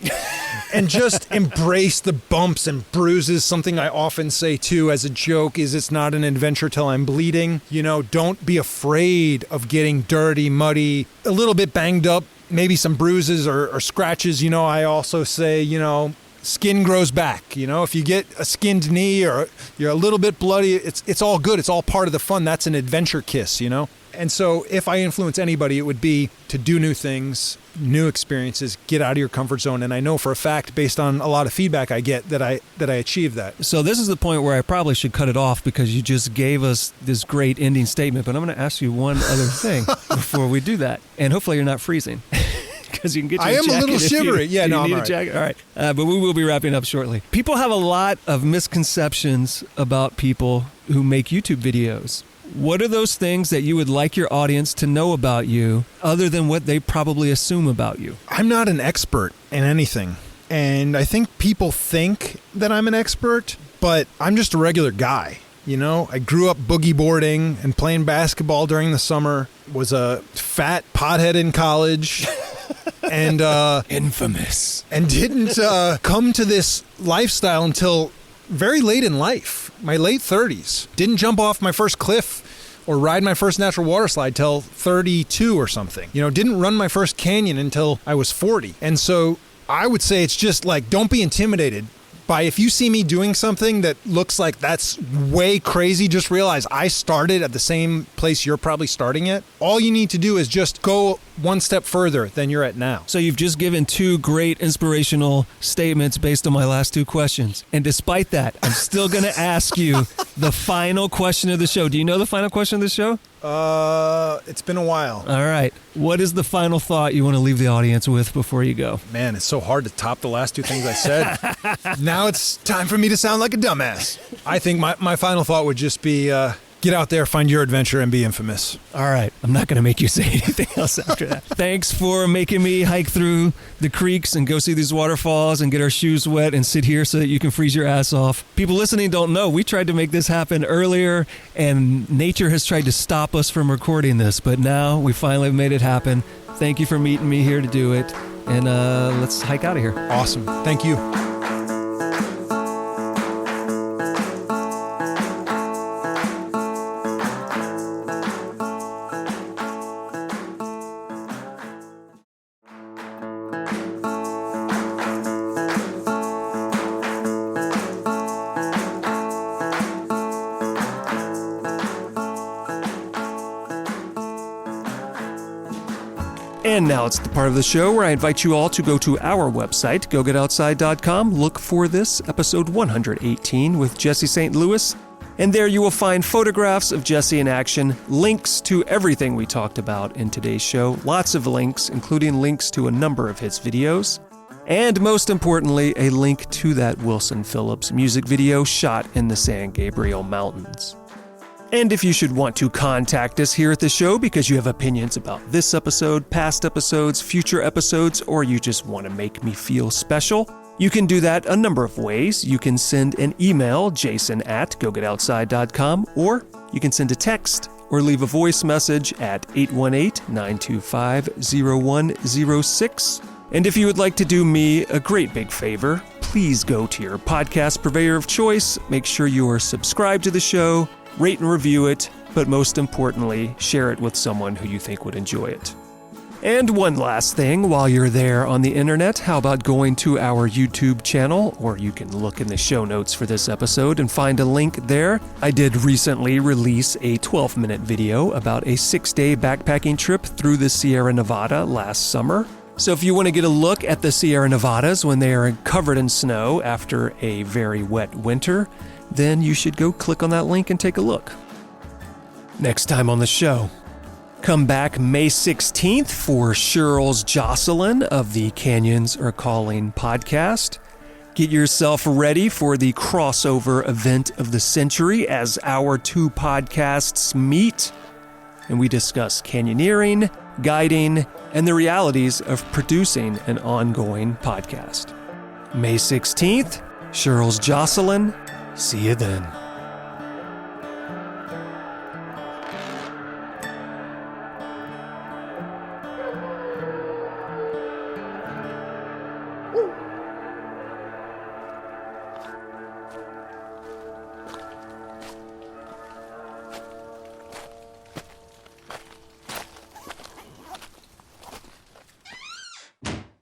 And just embrace the bumps and bruises. Something I often say, too, as a joke is it's not an adventure till I'm bleeding. You know, don't be afraid of getting dirty, muddy, a little bit banged up, maybe some bruises or scratches. You know, I also say, you know, skin grows back. You know, if you get a skinned knee or you're a little bit bloody, it's all good. It's all part of the fun. That's an adventure kiss, you know? And so if I influence anybody, it would be to do new things, new experiences, get out of your comfort zone. And I know for a fact, based on a lot of feedback I get, that I achieve that. So this is the point where I probably should cut it off because you just gave us this great ending statement. But I'm going to ask you one other thing before we do that. And hopefully you're not freezing. Because you can get you I am a little shivery. Yeah, no, I'm all right. Jacket. All right. But we will be wrapping up shortly. People have a lot of misconceptions about people who make YouTube videos. What are those things that you would like your audience to know about you other than what they probably assume about you? I'm not an expert in anything. And I think people think that I'm an expert, but I'm just a regular guy. You know, I grew up boogie boarding and playing basketball during the summer, was a fat pothead in college. And infamous. And didn't come to this lifestyle until very late in life, my late 30s. Didn't jump off my first cliff or ride my first natural water slide till 32 or something. You know, didn't run my first canyon until I was 40. And so I would say it's just like, don't be intimidated by, if you see me doing something that looks like that's way crazy, just realize I started at the same place you're probably starting at. All you need to do is just go one step further than you're at now. So you've just given two great inspirational statements based on my last two questions. And despite that, I'm still going to ask you the final question of the show. Do you know the final question of the show? It's been a while. All right. What is the final thought you want to leave the audience with before you go? Man, it's so hard to top the last two things I said. Now it's time for me to sound like a dumbass. I think my final thought would just be, get out there, find your adventure, and be infamous. All right. I'm not going to make you say anything else after that. Thanks for making me hike through the creeks and go see these waterfalls and get our shoes wet and sit here so that you can freeze your ass off. People listening don't know, we tried to make this happen earlier, and nature has tried to stop us from recording this, but now we finally made it happen. Thank you for meeting me here to do it, and let's hike out of here. Awesome. Thank you. And now it's the part of the show where I invite you all to go to our website, gogetoutside.com, look for this, episode 118 with Jesse St. Louis, and there you will find photographs of Jesse in action, links to everything we talked about in today's show, lots of links, including links to a number of his videos, and most importantly, a link to that Wilson Phillips music video shot in the San Gabriel Mountains. And if you should want to contact us here at the show because you have opinions about this episode, past episodes, future episodes, or you just want to make me feel special, you can do that a number of ways. You can send an email, jason@gogetoutside.com, or you can send a text or leave a voice message at 818-925-0106. And if you would like to do me a great big favor, please go to your podcast purveyor of choice, make sure you are subscribed to the show, rate and review it, but most importantly, share it with someone who you think would enjoy it. And one last thing, while you're there on the internet, how about going to our YouTube channel, or you can look in the show notes for this episode and find a link there. I did recently release a 12-minute video about a 6-day backpacking trip through the Sierra Nevada last summer. So if you want to get a look at the Sierra Nevadas when they are covered in snow after a very wet winter, then you should go click on that link and take a look. Next time on the show, come back May 16th for Cheryl's Jocelyn of the Canyons Are Calling podcast. Get yourself ready for the crossover event of the century as our two podcasts meet, and we discuss canyoneering, guiding, and the realities of producing an ongoing podcast. May 16th, Cheryl's Jocelyn. See you then.